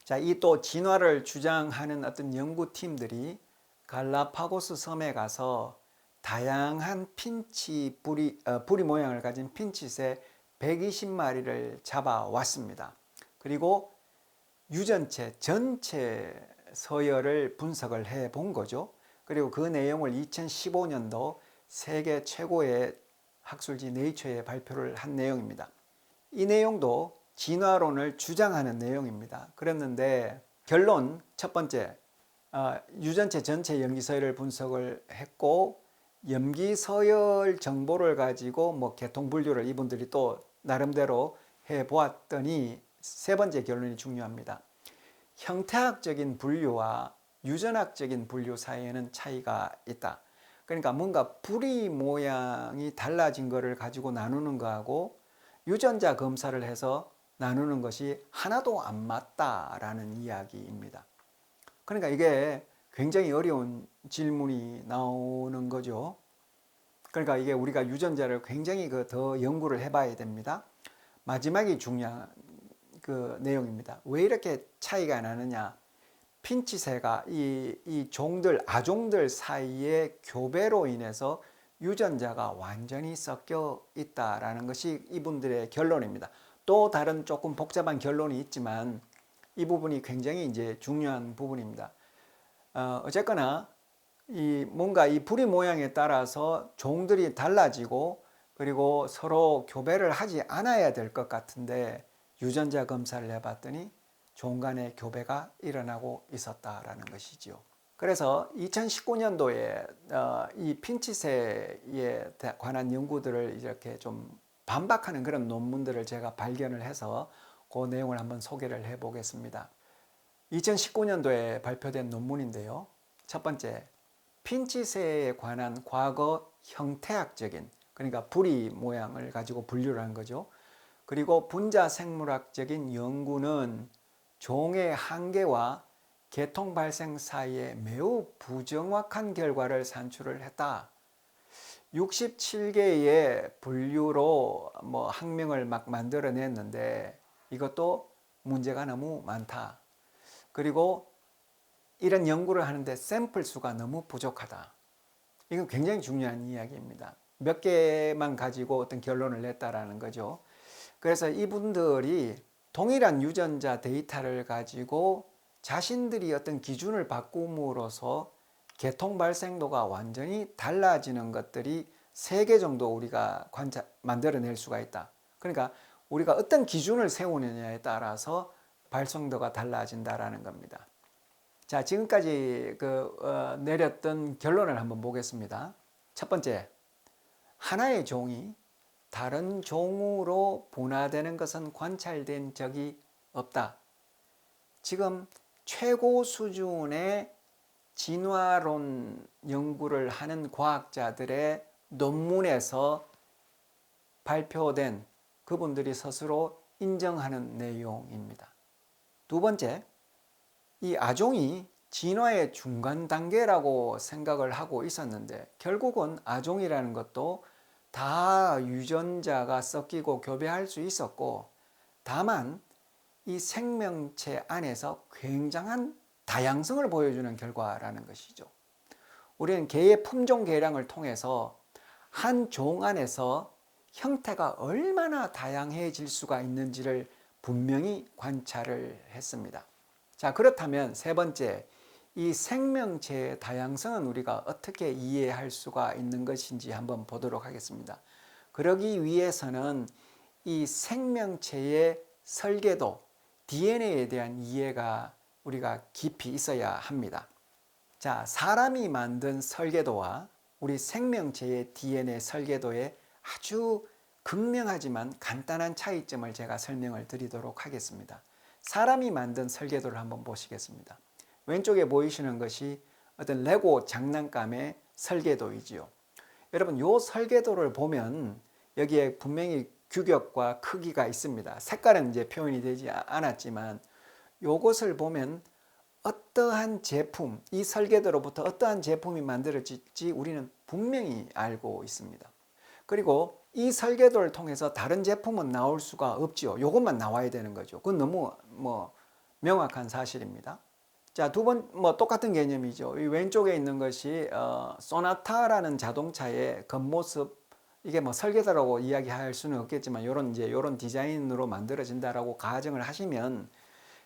자, 이 또 진화를 주장하는 어떤 연구팀들이 갈라파고스 섬에 가서 다양한 핀치 부리 모양을 가진 핀치새 120마리를 잡아왔습니다. 그리고 유전체 전체 서열을 분석을 해 본 거죠. 그리고 그 내용을 2015년도 세계 최고의 학술지 네이처에 발표를 한 내용입니다. 이 내용도 진화론을 주장하는 내용입니다. 그랬는데 결론 첫 번째, 유전체 전체 염기서열을 분석을 했고, 염기서열 정보를 가지고 뭐 계통 분류를 이분들이 또 나름대로 해 보았더니 세 번째 결론이 중요합니다. 형태학적인 분류와 유전학적인 분류 사이에는 차이가 있다. 그러니까 뭔가 부리 모양이 달라진 것을 가지고 나누는 거하고 유전자 검사를 해서 나누는 것이 하나도 안 맞다라는 이야기입니다. 그러니까 이게 굉장히 어려운 질문이 나오는 거죠. 그러니까 이게 우리가 유전자를 굉장히 더 연구를 해봐야 됩니다. 마지막이 중요한 그 내용입니다. 왜 이렇게 차이가 나느냐? 핀치새가 이 종들, 아종들 사이의 교배로 인해서 유전자가 완전히 섞여 있다라는 것이 이분들의 결론입니다. 또 다른 조금 복잡한 결론이 있지만 이 부분이 굉장히 이제 중요한 부분입니다. 어쨌거나 뭔가 이 부리 모양에 따라서 종들이 달라지고 그리고 서로 교배를 하지 않아야 될 것 같은데, 유전자 검사를 해봤더니 종 간의 교배가 일어나고 있었다라는 것이지요. 그래서 2019년도에 이 핀치새에 관한 연구들을 이렇게 좀 반박하는 그런 논문들을 제가 발견을 해서 그 내용을 한번 소개를 해 보겠습니다. 2019년도에 발표된 논문인데요. 첫 번째, 핀치새에 관한 과거 형태학적인, 그러니까 부리 모양을 가지고 분류를 한 거죠. 그리고 분자 생물학적인 연구는 종의 한계와 계통 발생 사이에 매우 부정확한 결과를 산출을 했다. 67개의 분류로 학명을 막 만들어냈는데 이것도 문제가 너무 많다. 그리고 이런 연구를 하는데 샘플 수가 너무 부족하다. 이건 굉장히 중요한 이야기입니다. 몇 개만 가지고 어떤 결론을 냈다라는 거죠. 그래서 이분들이 동일한 유전자 데이터를 가지고 자신들이 어떤 기준을 바꿈으로써 계통 발생도가 완전히 달라지는 것들이 3개 정도 우리가 만들어낼 수가 있다. 그러니까 우리가 어떤 기준을 세우느냐에 따라서 발생도가 달라진다라는 겁니다. 자, 지금까지 내렸던 결론을 한번 보겠습니다. 첫 번째, 하나의 종이 다른 종으로 분화되는 것은 관찰된 적이 없다. 지금 최고 수준의 진화론 연구를 하는 과학자들의 논문에서 발표된 그분들이 스스로 인정하는 내용입니다. 두 번째, 이 아종이 진화의 중간 단계라고 생각을 하고 있었는데 결국은 아종이라는 것도 다 유전자가 섞이고 교배할 수 있었고, 다만 이 생명체 안에서 굉장한 다양성을 보여주는 결과라는 것이죠. 우리는 개의 품종 개량을 통해서 한 종 안에서 형태가 얼마나 다양해질 수가 있는지를 분명히 관찰을 했습니다. 자, 그렇다면 세 번째, 이 생명체의 다양성은 우리가 어떻게 이해할 수가 있는 것인지 한번 보도록 하겠습니다. 그러기 위해서는 이 생명체의 설계도, DNA에 대한 이해가 우리가 깊이 있어야 합니다. 자, 사람이 만든 설계도와 우리 생명체의 DNA 설계도의 아주 극명하지만 간단한 차이점을 제가 설명을 드리도록 하겠습니다. 사람이 만든 설계도를 한번 보시겠습니다. 왼쪽에 보이시는 것이 어떤 레고 장난감의 설계도이지요. 여러분, 이 설계도를 보면 여기에 분명히 규격과 크기가 있습니다. 색깔은 이제 표현이 되지 않았지만 이것을 보면 어떠한 제품, 이 설계도로부터 어떠한 제품이 만들어질지 우리는 분명히 알고 있습니다. 그리고 이 설계도를 통해서 다른 제품은 나올 수가 없지요. 이것만 나와야 되는 거죠. 그건 너무 명확한 사실입니다. 자, 두 번 똑같은 개념이죠. 이 왼쪽에 있는 것이 소나타라는 자동차의 겉모습, 이게 설계도라고 이야기할 수는 없겠지만 이런 디자인으로 만들어진다라고 가정을 하시면,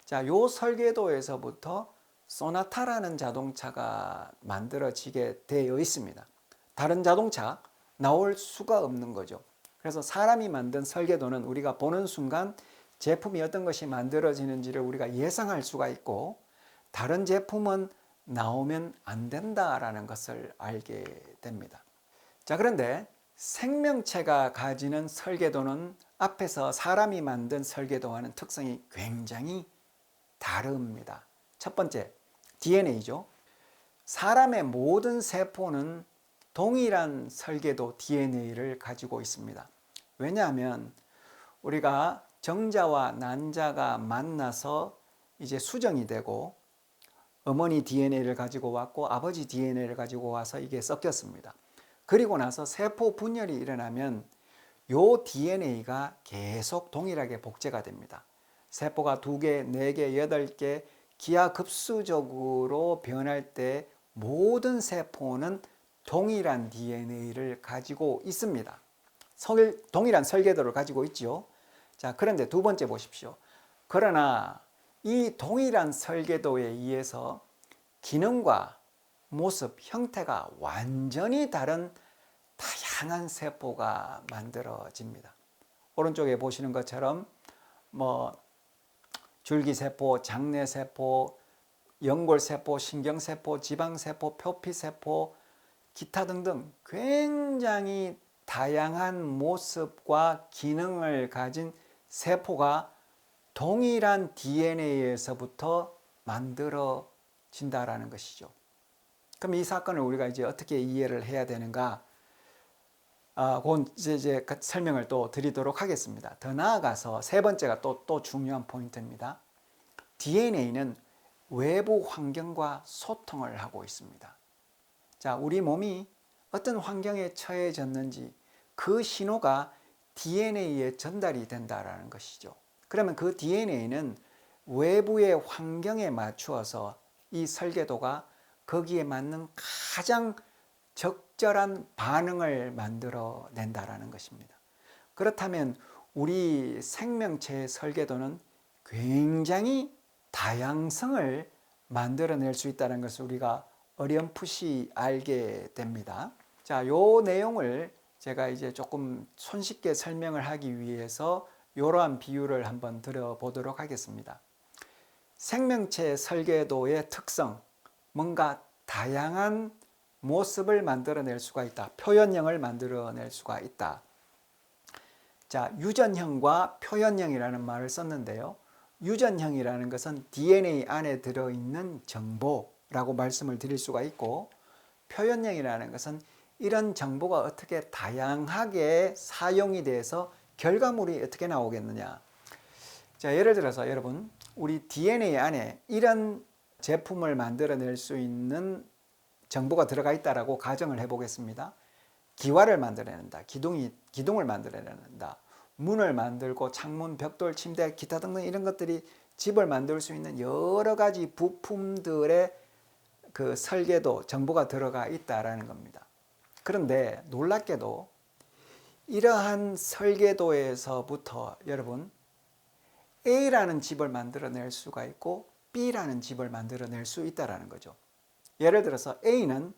자, 요 설계도에서부터 소나타라는 자동차가 만들어지게 되어 있습니다. 다른 자동차 나올 수가 없는 거죠. 그래서 사람이 만든 설계도는 우리가 보는 순간 제품이 어떤 것이 만들어지는지를 우리가 예상할 수가 있고, 다른 제품은 나오면 안 된다라는 것을 알게 됩니다. 자, 그런데 생명체가 가지는 설계도는 앞에서 사람이 만든 설계도와는 특성이 굉장히 다릅니다. 첫 번째, DNA죠. 사람의 모든 세포는 동일한 설계도 DNA를 가지고 있습니다. 왜냐하면 우리가 정자와 난자가 만나서 이제 수정이 되고 어머니 DNA를 가지고 왔고 아버지 DNA를 가지고 와서 이게 섞였습니다. 그리고 나서 세포 분열이 일어나면 요 DNA가 계속 동일하게 복제가 됩니다. 세포가 2개, 4개, 8개 기하급수적으로 변할 때 모든 세포는 동일한 DNA를 가지고 있습니다. 동일한 설계도를 가지고 있죠. 자, 그런데 두 번째 보십시오. 그러나 이 동일한 설계도에 의해서 기능과 모습, 형태가 완전히 다른 다양한 세포가 만들어집니다. 오른쪽에 보시는 것처럼 줄기세포, 장내세포, 연골세포, 신경세포, 지방세포, 표피세포, 기타 등등 굉장히 다양한 모습과 기능을 가진 세포가 동일한 DNA에서부터 만들어진다라는 것이죠. 그럼 이 사건을 우리가 이제 어떻게 이해를 해야 되는가? 그건 이제 설명을 또 드리도록 하겠습니다. 더 나아가서 세 번째가 또 중요한 포인트입니다. DNA는 외부 환경과 소통을 하고 있습니다. 자, 우리 몸이 어떤 환경에 처해졌는지 그 신호가 DNA에 전달이 된다는 것이죠. 그러면 그 DNA는 외부의 환경에 맞추어서 이 설계도가 거기에 맞는 가장 적절한 반응을 만들어낸다는 것입니다. 그렇다면 우리 생명체의 설계도는 굉장히 다양성을 만들어낼 수 있다는 것을 우리가 어렴풋이 알게 됩니다. 자, 요 내용을 제가 이제 조금 손쉽게 설명을 하기 위해서 이러한 비유를 한번 들어보도록 하겠습니다. 생명체 설계도의 특성, 뭔가 다양한 모습을 만들어낼 수가 있다. 표현형을 만들어낼 수가 있다. 자, 유전형과 표현형이라는 말을 썼는데요. 유전형이라는 것은 DNA 안에 들어있는 정보라고 말씀을 드릴 수가 있고, 표현형이라는 것은 이런 정보가 어떻게 다양하게 사용이 돼서 결과물이 어떻게 나오겠느냐. 자, 예를 들어서 여러분, 우리 DNA 안에 이런 제품을 만들어낼 수 있는 정보가 들어가 있다라고 가정을 해보겠습니다. 기와를 만들어낸다. 기둥을 만들어낸다. 문을 만들고 창문, 벽돌, 침대, 기타 등등 이런 것들이 집을 만들 수 있는 여러 가지 부품들의 그 설계도, 정보가 들어가 있다라는 겁니다. 그런데 놀랍게도 이러한 설계도에서부터 여러분 A라는 집을 만들어낼 수가 있고 B라는 집을 만들어낼 수 있다는 거죠. 예를 들어서 A는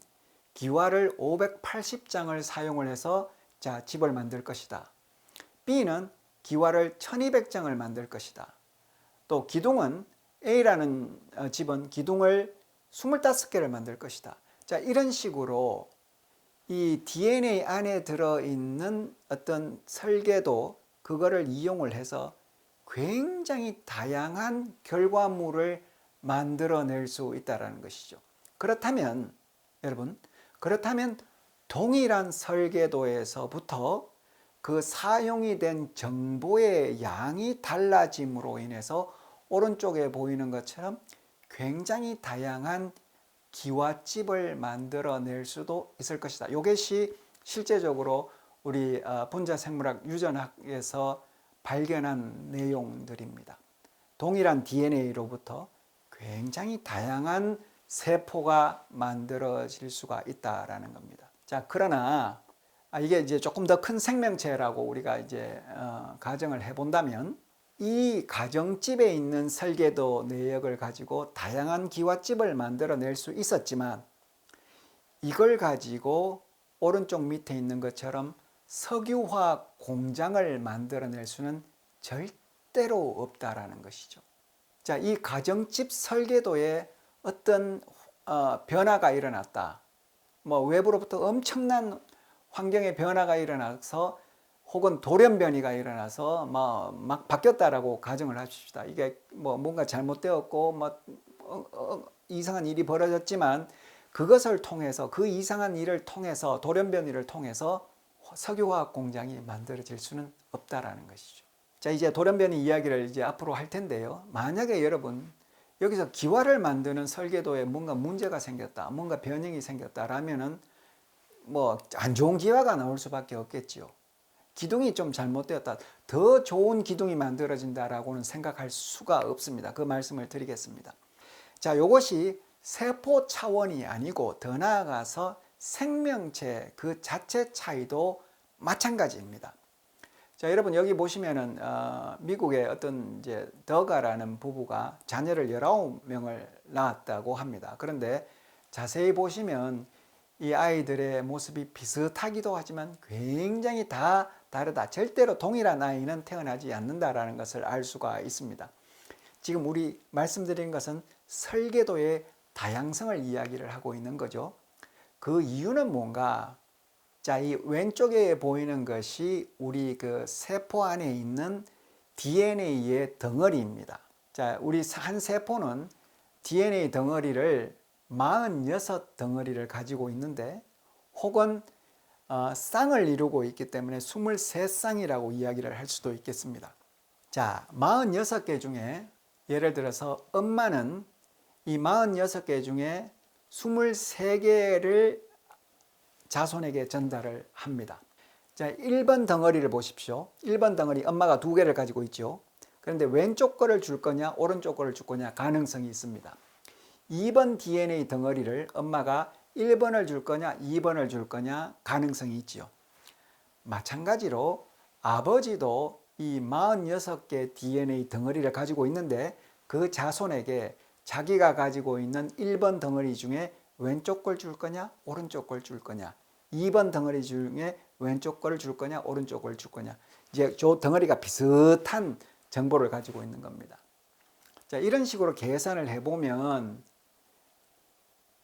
기와를 580장을 사용을 해서 자, 집을 만들 것이다. B는 기와를 1200장을 만들 것이다. 또 기둥은 A라는 집은 기둥을 25개를 만들 것이다. 자, 이런 식으로 이 DNA 안에 들어있는 어떤 설계도, 그거를 이용을 해서 굉장히 다양한 결과물을 만들어낼 수 있다는 것이죠. 그렇다면 여러분, 동일한 설계도에서부터 그 사용이 된 정보의 양이 달라짐으로 인해서 오른쪽에 보이는 것처럼 굉장히 다양한 기와집을 만들어낼 수도 있을 것이다. 이것이 실제적으로 우리 분자생물학 유전학에서 발견한 내용들입니다. 동일한 DNA로부터 굉장히 다양한 세포가 만들어질 수가 있다라는 겁니다. 자, 그러나 이게 이제 조금 더 큰 생명체라고 우리가 이제 가정을 해본다면 이 가정집에 있는 설계도 내역을 가지고 다양한 기와집을 만들어낼 수 있었지만 이걸 가지고 오른쪽 밑에 있는 것처럼 석유화학 공장을 만들어낼 수는 절대로 없다라는 것이죠. 자, 이 가정집 설계도에 어떤 변화가 일어났다. 뭐 외부로부터 엄청난 환경의 변화가 일어나서 혹은 돌연변이가 일어나서 막 바뀌었다라고 가정을 합시다. 이게 뭐 뭔가 잘못되었고 이상한 일이 벌어졌지만 그것을 통해서 그 이상한 일을 통해서 돌연변이를 통해서 석유화학 공장이 만들어질 수는 없다라는 것이죠. 자, 이제 돌연변이 이야기를 이제 앞으로 할 텐데요. 만약에 여러분 여기서 기와를 만드는 설계도에 뭔가 문제가 생겼다, 뭔가 변형이 생겼다라면은 뭐 안 좋은 기와가 나올 수밖에 없겠지요. 기둥이 좀 잘못되었다, 더 좋은 기둥이 만들어진다라고는 생각할 수가 없습니다. 그 말씀을 드리겠습니다. 자, 이것이 세포 차원이 아니고 더 나아가서 생명체 그 자체 차이도 마찬가지입니다. 자, 여러분 여기 보시면은 미국의 어떤 이제 더가라는 부부가 자녀를 19명을 낳았다고 합니다. 그런데 자세히 보시면 이 아이들의 모습이 비슷하기도 하지만 굉장히 다 다르다. 절대로 동일한 아이는 태어나지 않는다라는 것을 알 수가 있습니다. 지금 우리 말씀드린 것은 설계도의 다양성을 이야기를 하고 있는 거죠. 그 이유는 뭔가? 자, 이 왼쪽에 보이는 것이 우리 그 세포 안에 있는 DNA의 덩어리입니다. 자, 우리 한 세포는 DNA 덩어리를 46덩어리를 가지고 있는데 혹은 쌍을 이루고 있기 때문에 23쌍이라고 이야기를 할 수도 있겠습니다. 자, 46개 중에 예를 들어서 엄마는 이 46개 중에 23개를 자손에게 전달을 합니다. 자, 1번 덩어리를 보십시오. 1번 덩어리 엄마가 2개를 가지고 있죠. 그런데 왼쪽 거를 줄 거냐 오른쪽 거를 줄 거냐 가능성이 있습니다. 2번 DNA 덩어리를 엄마가 1번을 줄 거냐 2번을 줄 거냐 가능성이 있지요. 마찬가지로 아버지도 이 46개 DNA 덩어리를 가지고 있는데 그 자손에게 자기가 가지고 있는 1번 덩어리 중에 왼쪽 걸 줄 거냐 오른쪽 걸 줄 거냐, 2번 덩어리 중에 왼쪽 걸 줄 거냐 오른쪽 걸 줄 거냐, 이제 저 덩어리가 비슷한 정보를 가지고 있는 겁니다. 자, 이런 식으로 계산을 해보면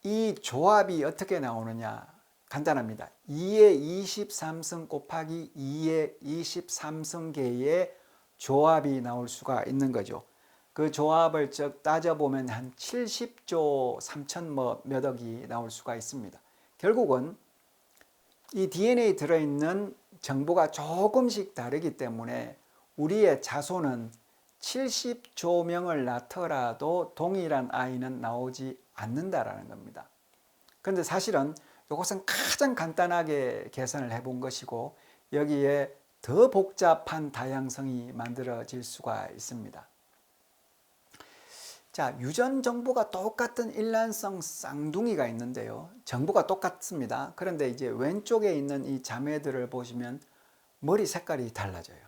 이 조합이 어떻게 나오느냐 간단합니다. 2의 23승 곱하기 2의 23승계의 조합이 나올 수가 있는 거죠. 그 조합을 쭉 따져보면 한 70조 3천 몇 억이 나올 수가 있습니다. 결국은 이 DNA 들어있는 정보가 조금씩 다르기 때문에 우리의 자손은 70조 명을 낳더라도 동일한 아이는 나오지 않는다라는 겁니다. 그런데 사실은 이것은 가장 간단하게 계산을 해본 것이고 여기에 더 복잡한 다양성이 만들어질 수가 있습니다. 자, 유전 정보가 똑같은 일란성 쌍둥이가 있는데요. 정보가 똑같습니다. 그런데 이제 왼쪽에 있는 이 자매들을 보시면 머리 색깔이 달라져요.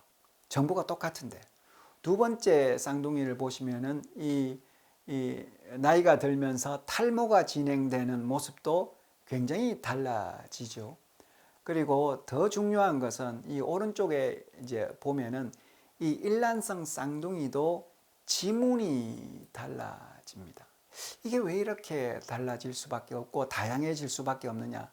정보가 똑같은데. 두 번째 쌍둥이를 보시면은 이 나이가 들면서 탈모가 진행되는 모습도 굉장히 달라지죠. 그리고 더 중요한 것은 이 오른쪽에 이제 보면은 이 일란성 쌍둥이도 지문이 달라집니다. 이게 왜 이렇게 달라질 수밖에 없고 다양해질 수밖에 없느냐?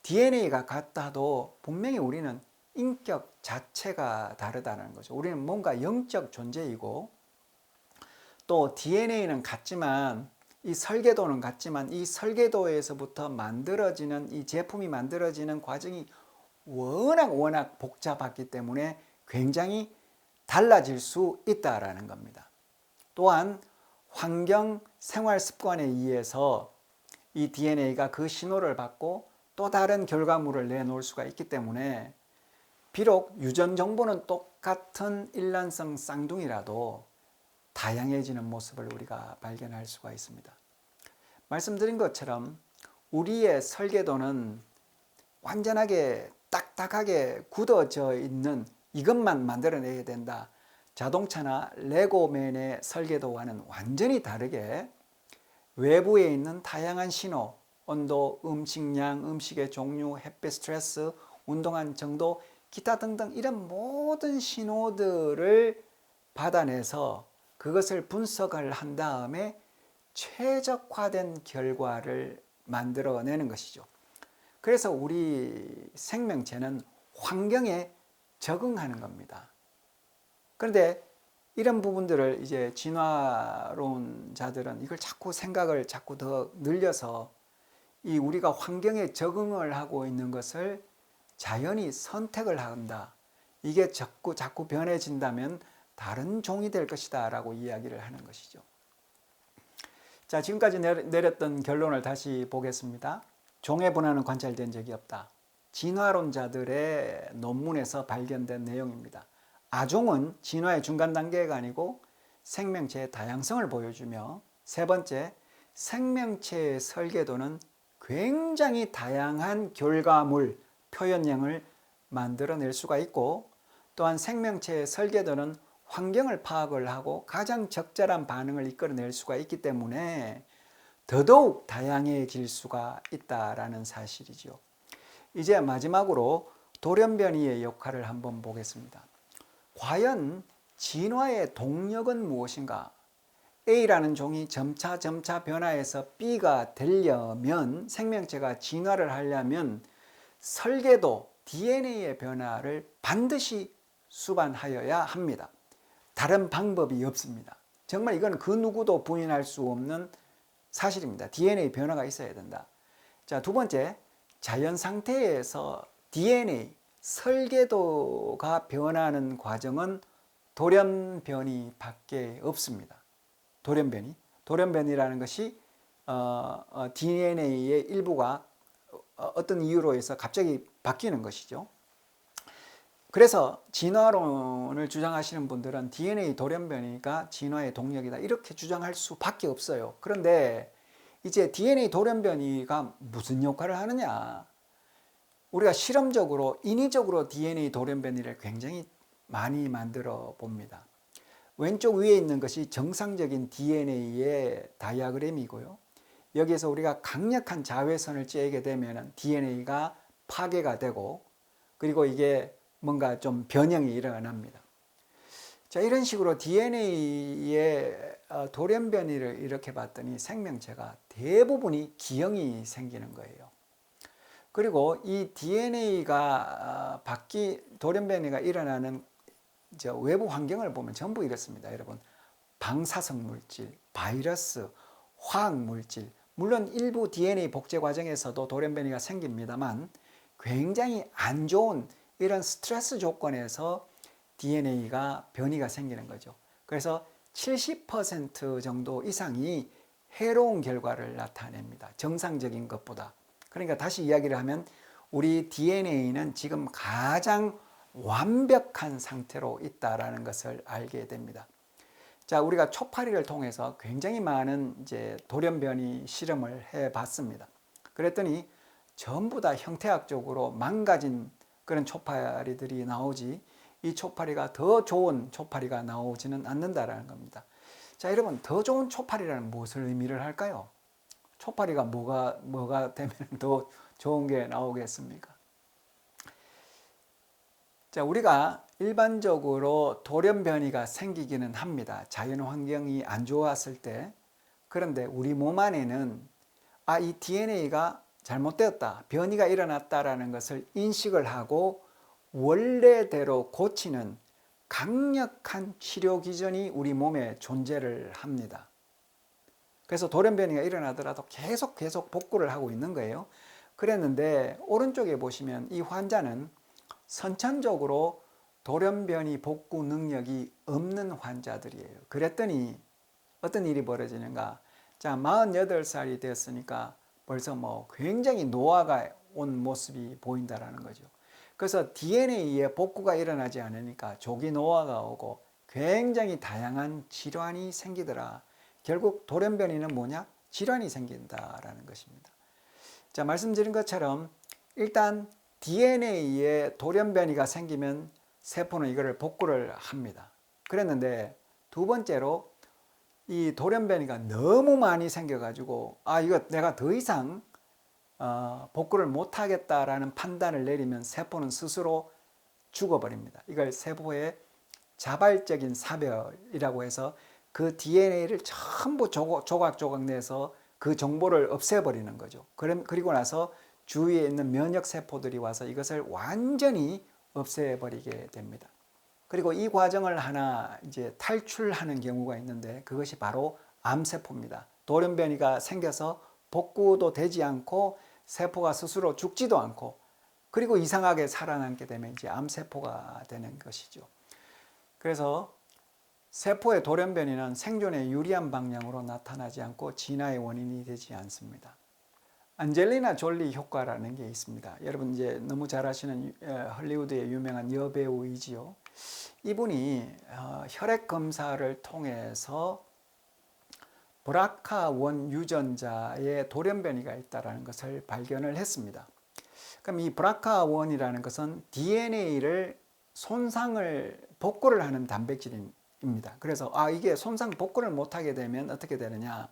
DNA가 같아도 분명히 우리는 인격 자체가 다르다는 거죠. 우리는 뭔가 영적 존재이고 또 DNA는 같지만 이 설계도는 같지만 이 설계도에서부터 만들어지는 이 제품이 만들어지는 과정이 워낙 복잡하기 때문에 굉장히 달라질 수 있다라는 겁니다. 또한 환경 생활 습관에 의해서 이 DNA가 그 신호를 받고 또 다른 결과물을 내놓을 수가 있기 때문에 비록 유전 정보는 똑같은 일란성 쌍둥이라도 다양해지는 모습을 우리가 발견할 수가 있습니다. 말씀드린 것처럼 우리의 설계도는 완전하게 딱딱하게 굳어져 있는 이것만 만들어내야 된다. 자동차나 레고맨의 설계도와는 완전히 다르게 외부에 있는 다양한 신호, 온도, 음식량, 음식의 종류, 햇빛 스트레스, 운동한 정도, 기타 등등 이런 모든 신호들을 받아내서 그것을 분석을 한 다음에 최적화된 결과를 만들어내는 것이죠. 그래서 우리 생명체는 환경에 적응하는 겁니다. 그런데 이런 부분들을 이제 진화론자들은 이걸 자꾸 생각을 자꾸 더 늘려서 이 우리가 환경에 적응을 하고 있는 것을 자연히 선택을 한다. 이게 자꾸 변해진다면 다른 종이 될 것이다 라고 이야기를 하는 것이죠. 자, 지금까지 내렸던 결론을 다시 보겠습니다. 종의 분화는 관찰된 적이 없다. 진화론자들의 논문에서 발견된 내용입니다. 아종은 진화의 중간 단계가 아니고 생명체의 다양성을 보여주며, 세 번째, 생명체의 설계도는 굉장히 다양한 결과물, 표현형을 만들어낼 수가 있고, 또한 생명체의 설계도는 환경을 파악을 하고 가장 적절한 반응을 이끌어낼 수가 있기 때문에 더더욱 다양해질 수가 있다라는 사실이죠. 이제 마지막으로 돌연변이의 역할을 한번 보겠습니다. 과연 진화의 동력은 무엇인가? A라는 종이 점차 변화해서 B가 되려면, 생명체가 진화를 하려면 설계도, DNA의 변화를 반드시 수반하여야 합니다. 다른 방법이 없습니다. 정말 이건 그 누구도 부인할 수 없는 사실입니다. DNA 변화가 있어야 된다. 자, 두 번째, 자연 상태에서 DNA, 설계도가 변하는 과정은 돌연변이 밖에 없습니다. 돌연변이. 돌연변이라는 것이 DNA의 일부가 어떤 이유로 해서 갑자기 바뀌는 것이죠. 그래서 진화론을 주장하시는 분들은 DNA 돌연변이가 진화의 동력이다 이렇게 주장할 수밖에 없어요. 그런데 이제 DNA 돌연변이가 무슨 역할을 하느냐, 우리가 실험적으로 인위적으로 DNA 돌연변이를 굉장히 많이 만들어 봅니다. 왼쪽 위에 있는 것이 정상적인 DNA의 다이아그램이고요. 여기에서 우리가 강력한 자외선을 쬐게 되면 DNA가 파괴가 되고, 그리고 이게 뭔가 좀 변형이 일어납니다. 자, 이런 식으로 DNA의 돌연변이를 이렇게 봤더니 생명체가 대부분이 기형이 생기는 거예요. 그리고 이 DNA가 돌연변이가 일어나는 외부 환경을 보면 전부 이렇습니다. 여러분, 방사성 물질, 바이러스, 화학 물질, 물론 일부 DNA 복제 과정에서도 돌연변이가 생깁니다만 굉장히 안 좋은 이런 스트레스 조건에서 DNA가 변이가 생기는 거죠. 그래서 70% 정도 이상이 해로운 결과를 나타냅니다. 정상적인 것보다. 그러니까 다시 이야기를 하면 우리 DNA는 지금 가장 완벽한 상태로 있다라는 것을 알게 됩니다. 자, 우리가 초파리를 통해서 굉장히 많은 이제 돌연변이 실험을 해 봤습니다. 그랬더니 전부 다 형태학적으로 망가진 그런 초파리들이 나오지, 이 초파리가 더 좋은 초파리가 나오지는 않는다라는 겁니다. 자, 여러분, 더 좋은 초파리라는 무엇을 의미를 할까요? 초파리가 뭐가 되면 더 좋은 게 나오겠습니까? 자, 우리가 일반적으로 돌연변이가 생기기는 합니다. 자연 환경이 안 좋았을 때. 그런데 우리 몸 안에는 이 DNA가 잘못되었다, 변이가 일어났다라는 것을 인식을 하고 원래대로 고치는 강력한 치료 기전이 우리 몸에 존재를 합니다. 그래서 돌연변이가 일어나더라도 계속 복구를 하고 있는 거예요. 그랬는데 오른쪽에 보시면 이 환자는 선천적으로 돌연변이 복구 능력이 없는 환자들이에요. 그랬더니 어떤 일이 벌어지는가? 자, 48살이 되었으니까 벌써 굉장히 노화가 온 모습이 보인다라는 거죠. 그래서 DNA의 복구가 일어나지 않으니까 조기 노화가 오고 굉장히 다양한 질환이 생기더라. 결국 돌연변이는 뭐냐? 질환이 생긴다라는 것입니다. 자, 말씀드린 것처럼 일단 DNA에 돌연변이가 생기면 세포는 이거를 복구를 합니다. 그랬는데 두 번째로 이 돌연변이가 너무 많이 생겨가지고 이거 내가 더 이상 복구를 못하겠다라는 판단을 내리면 세포는 스스로 죽어버립니다. 이걸 세포의 자발적인 사별이라고 해서 그 DNA를 전부 조각조각 내서 그 정보를 없애버리는 거죠. 그리고 나서 주위에 있는 면역세포들이 와서 이것을 완전히 없애버리게 됩니다. 그리고 이 과정을 하나 이제 탈출하는 경우가 있는데 그것이 바로 암세포입니다. 돌연변이가 생겨서 복구도 되지 않고 세포가 스스로 죽지도 않고 그리고 이상하게 살아남게 되면 이제 암세포가 되는 것이죠. 그래서 세포의 돌연변이는 생존에 유리한 방향으로 나타나지 않고 진화의 원인이 되지 않습니다. 안젤리나 졸리 효과라는 게 있습니다. 여러분 이제 너무 잘 아시는 헐리우드의 유명한 여배우이지요. 이분이 혈액 검사를 통해서 BRCA1 유전자에 돌연변이가 있다는 것을 발견을 했습니다. 그럼 이 BRCA1이라는 것은 DNA를 복구를 하는 단백질입니다. 그래서 이게 손상 복구를 못하게 되면 어떻게 되느냐?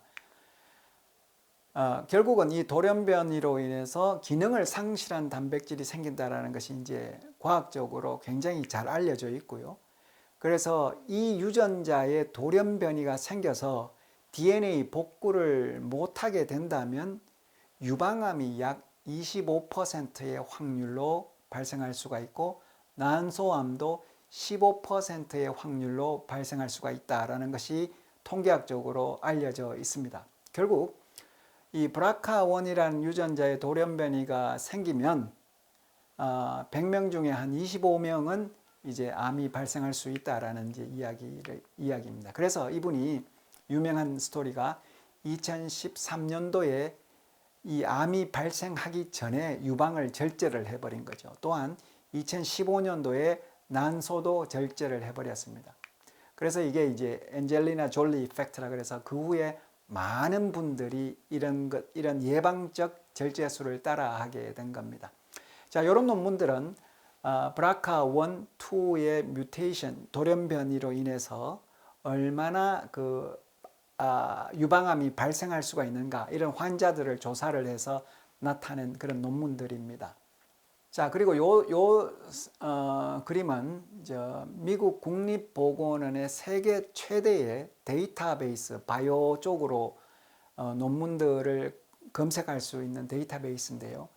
결국은 이 돌연변이로 인해서 기능을 상실한 단백질이 생긴다는 것이 이제 과학적으로 굉장히 잘 알려져 있고요. 그래서 이 유전자에 돌연변이가 생겨서 DNA 복구를 못하게 된다면 유방암이 약 25%의 확률로 발생할 수가 있고 난소암도 15%의 확률로 발생할 수가 있다는 것이 통계학적으로 알려져 있습니다. 결국 이 BRCA1이라는 유전자의 돌연변이가 생기면 100명 중에 한 25명은 이제 암이 발생할 수 있다라는 이제 이야기입니다. 그래서 이분이 유명한 스토리가 2013년도에 이 암이 발생하기 전에 유방을 절제를 해버린 거죠. 또한 2015년도에 난소도 절제를 해버렸습니다. 그래서 이게 이제 엔젤리나 졸리 이펙트라 그래서 그 후에 많은 분들이 이런 예방적 절제술을 따라하게 된 겁니다. 자, 이런 논문들은 BRCA1, 2의 뮤테이션, 돌연변이로 인해서 얼마나 유방암이 발생할 수가 있는가 이런 환자들을 조사를 해서 나타낸 그런 논문들입니다. 자, 그리고 그림은 미국 국립보건원의 세계 최대의 데이터베이스, 바이오 쪽으로 논문들을 검색할 수 있는 데이터베이스인데요.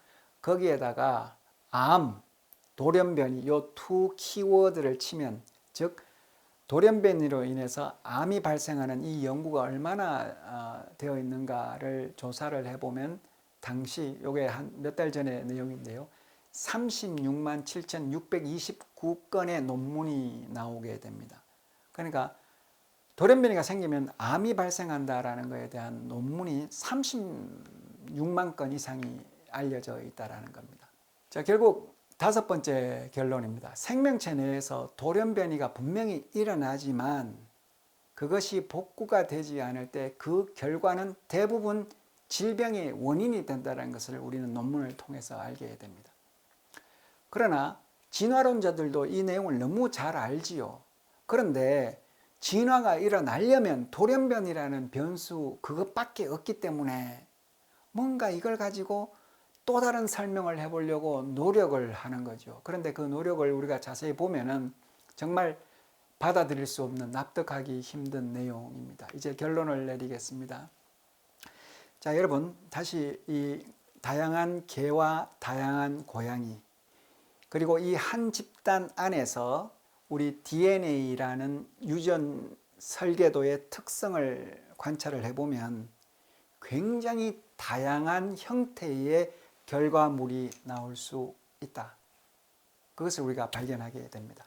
거기에다가 암, 돌연변이 이 두 키워드를 치면, 즉 돌연변이로 인해서 암이 발생하는 이 연구가 얼마나 되어 있는가를 조사를 해보면 당시 이게 한 몇 달 전의 내용인데요. 36만 7,629건의 논문이 나오게 됩니다. 그러니까 돌연변이가 생기면 암이 발생한다라는 것에 대한 논문이 36만 건 이상이 알려져 있다라는 겁니다. 자, 결국 다섯 번째 결론입니다. 생명체 내에서 돌연변이가 분명히 일어나지만 그것이 복구가 되지 않을 때 그 결과는 대부분 질병의 원인이 된다는 것을 우리는 논문을 통해서 알게 됩니다. 그러나 진화론자들도 이 내용을 너무 잘 알지요. 그런데 진화가 일어나려면 돌연변이라는 변수 그것밖에 없기 때문에 뭔가 이걸 가지고 또 다른 설명을 해보려고 노력을 하는 거죠. 그런데 그 노력을 우리가 자세히 보면은 정말 받아들일 수 없는, 납득하기 힘든 내용입니다. 이제 결론을 내리겠습니다. 자, 여러분, 다시 이 다양한 개와 다양한 고양이, 그리고 이 한 집단 안에서 우리 DNA라는 유전 설계도의 특성을 관찰을 해보면 굉장히 다양한 형태의 결과물이 나올 수 있다. 그것을 우리가 발견하게 됩니다.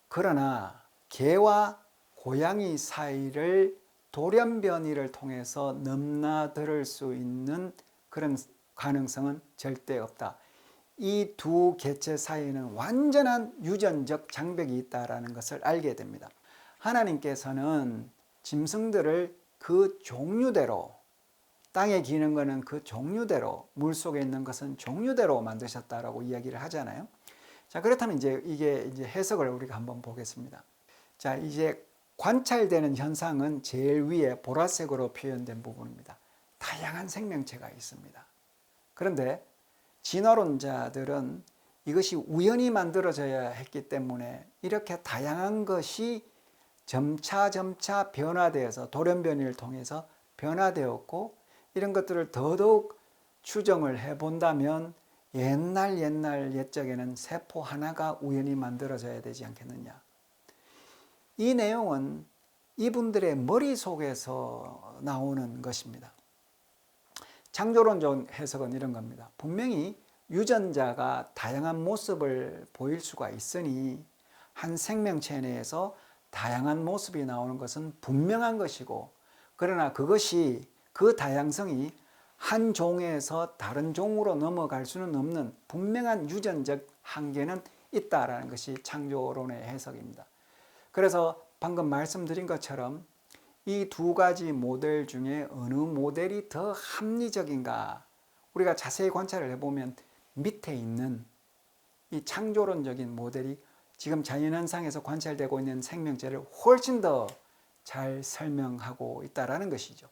그러나 개와 고양이 사이를 돌연변이를 통해서 넘나들 수 있는 그런 가능성은 절대 없다. 이 두 개체 사이에는 완전한 유전적 장벽이 있다는 것을 알게 됩니다. 하나님께서는 짐승들을 그 종류대로, 땅에 기는 것은 그 종류대로, 물속에 있는 것은 종류대로 만드셨다라고 이야기를 하잖아요. 자, 그렇다면 이게 해석을 우리가 한번 보겠습니다. 자, 이제 관찰되는 현상은 제일 위에 보라색으로 표현된 부분입니다. 다양한 생명체가 있습니다. 그런데 진화론자들은 이것이 우연히 만들어져야 했기 때문에 이렇게 다양한 것이 점차 변화되어서 돌연변이를 통해서 변화되었고, 이런 것들을 더더욱 추정을 해본다면 옛적에는 세포 하나가 우연히 만들어져야 되지 않겠느냐. 이 내용은 이분들의 머릿속에서 나오는 것입니다. 창조론적 해석은 이런 겁니다. 분명히 유전자가 다양한 모습을 보일 수가 있으니 한 생명체 내에서 다양한 모습이 나오는 것은 분명한 것이고, 그러나 그 다양성이 한 종에서 다른 종으로 넘어갈 수는 없는 분명한 유전적 한계는 있다라는 것이 창조론의 해석입니다. 그래서 방금 말씀드린 것처럼 이 두 가지 모델 중에 어느 모델이 더 합리적인가, 우리가 자세히 관찰을 해보면 밑에 있는 이 창조론적인 모델이 지금 자연현상에서 관찰되고 있는 생명체를 훨씬 더 잘 설명하고 있다는 것이죠.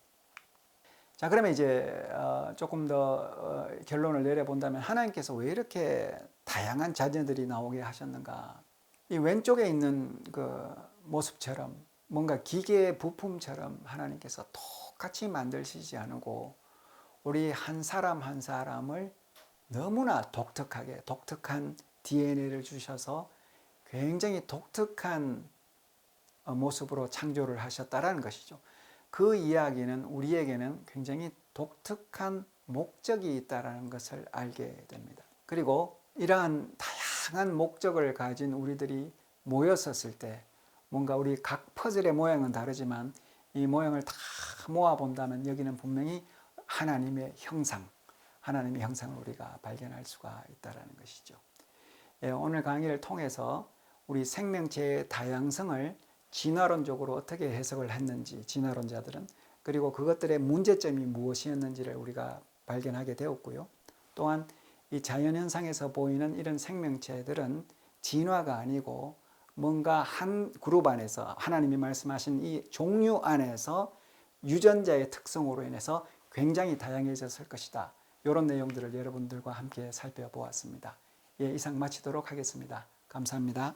자, 그러면 이제 조금 더 결론을 내려본다면 하나님께서 왜 이렇게 다양한 자녀들이 나오게 하셨는가? 이 왼쪽에 있는 그 모습처럼 뭔가 기계 부품처럼 하나님께서 똑같이 만드시지 않고 우리 한 사람 한 사람을 너무나 독특한 DNA를 주셔서 굉장히 독특한 모습으로 창조를 하셨다라는 것이죠. 그 이야기는 우리에게는 굉장히 독특한 목적이 있다는 것을 알게 됩니다. 그리고 이러한 다양한 목적을 가진 우리들이 모였었을 때 뭔가 우리 각 퍼즐의 모양은 다르지만 이 모형을 다 모아 본다면 여기는 분명히 하나님의 형상을 우리가 발견할 수가 있다는 것이죠. 오늘 강의를 통해서 우리 생명체의 다양성을 진화론적으로 어떻게 해석을 했는지, 진화론자들은, 그리고 그것들의 문제점이 무엇이었는지를 우리가 발견하게 되었고요. 또한 이 자연현상에서 보이는 이런 생명체들은 진화가 아니고 뭔가 한 그룹 안에서 하나님이 말씀하신 이 종류 안에서 유전자의 특성으로 인해서 굉장히 다양해졌을 것이다. 이런 내용들을 여러분들과 함께 살펴보았습니다. 이상 마치도록 하겠습니다. 감사합니다.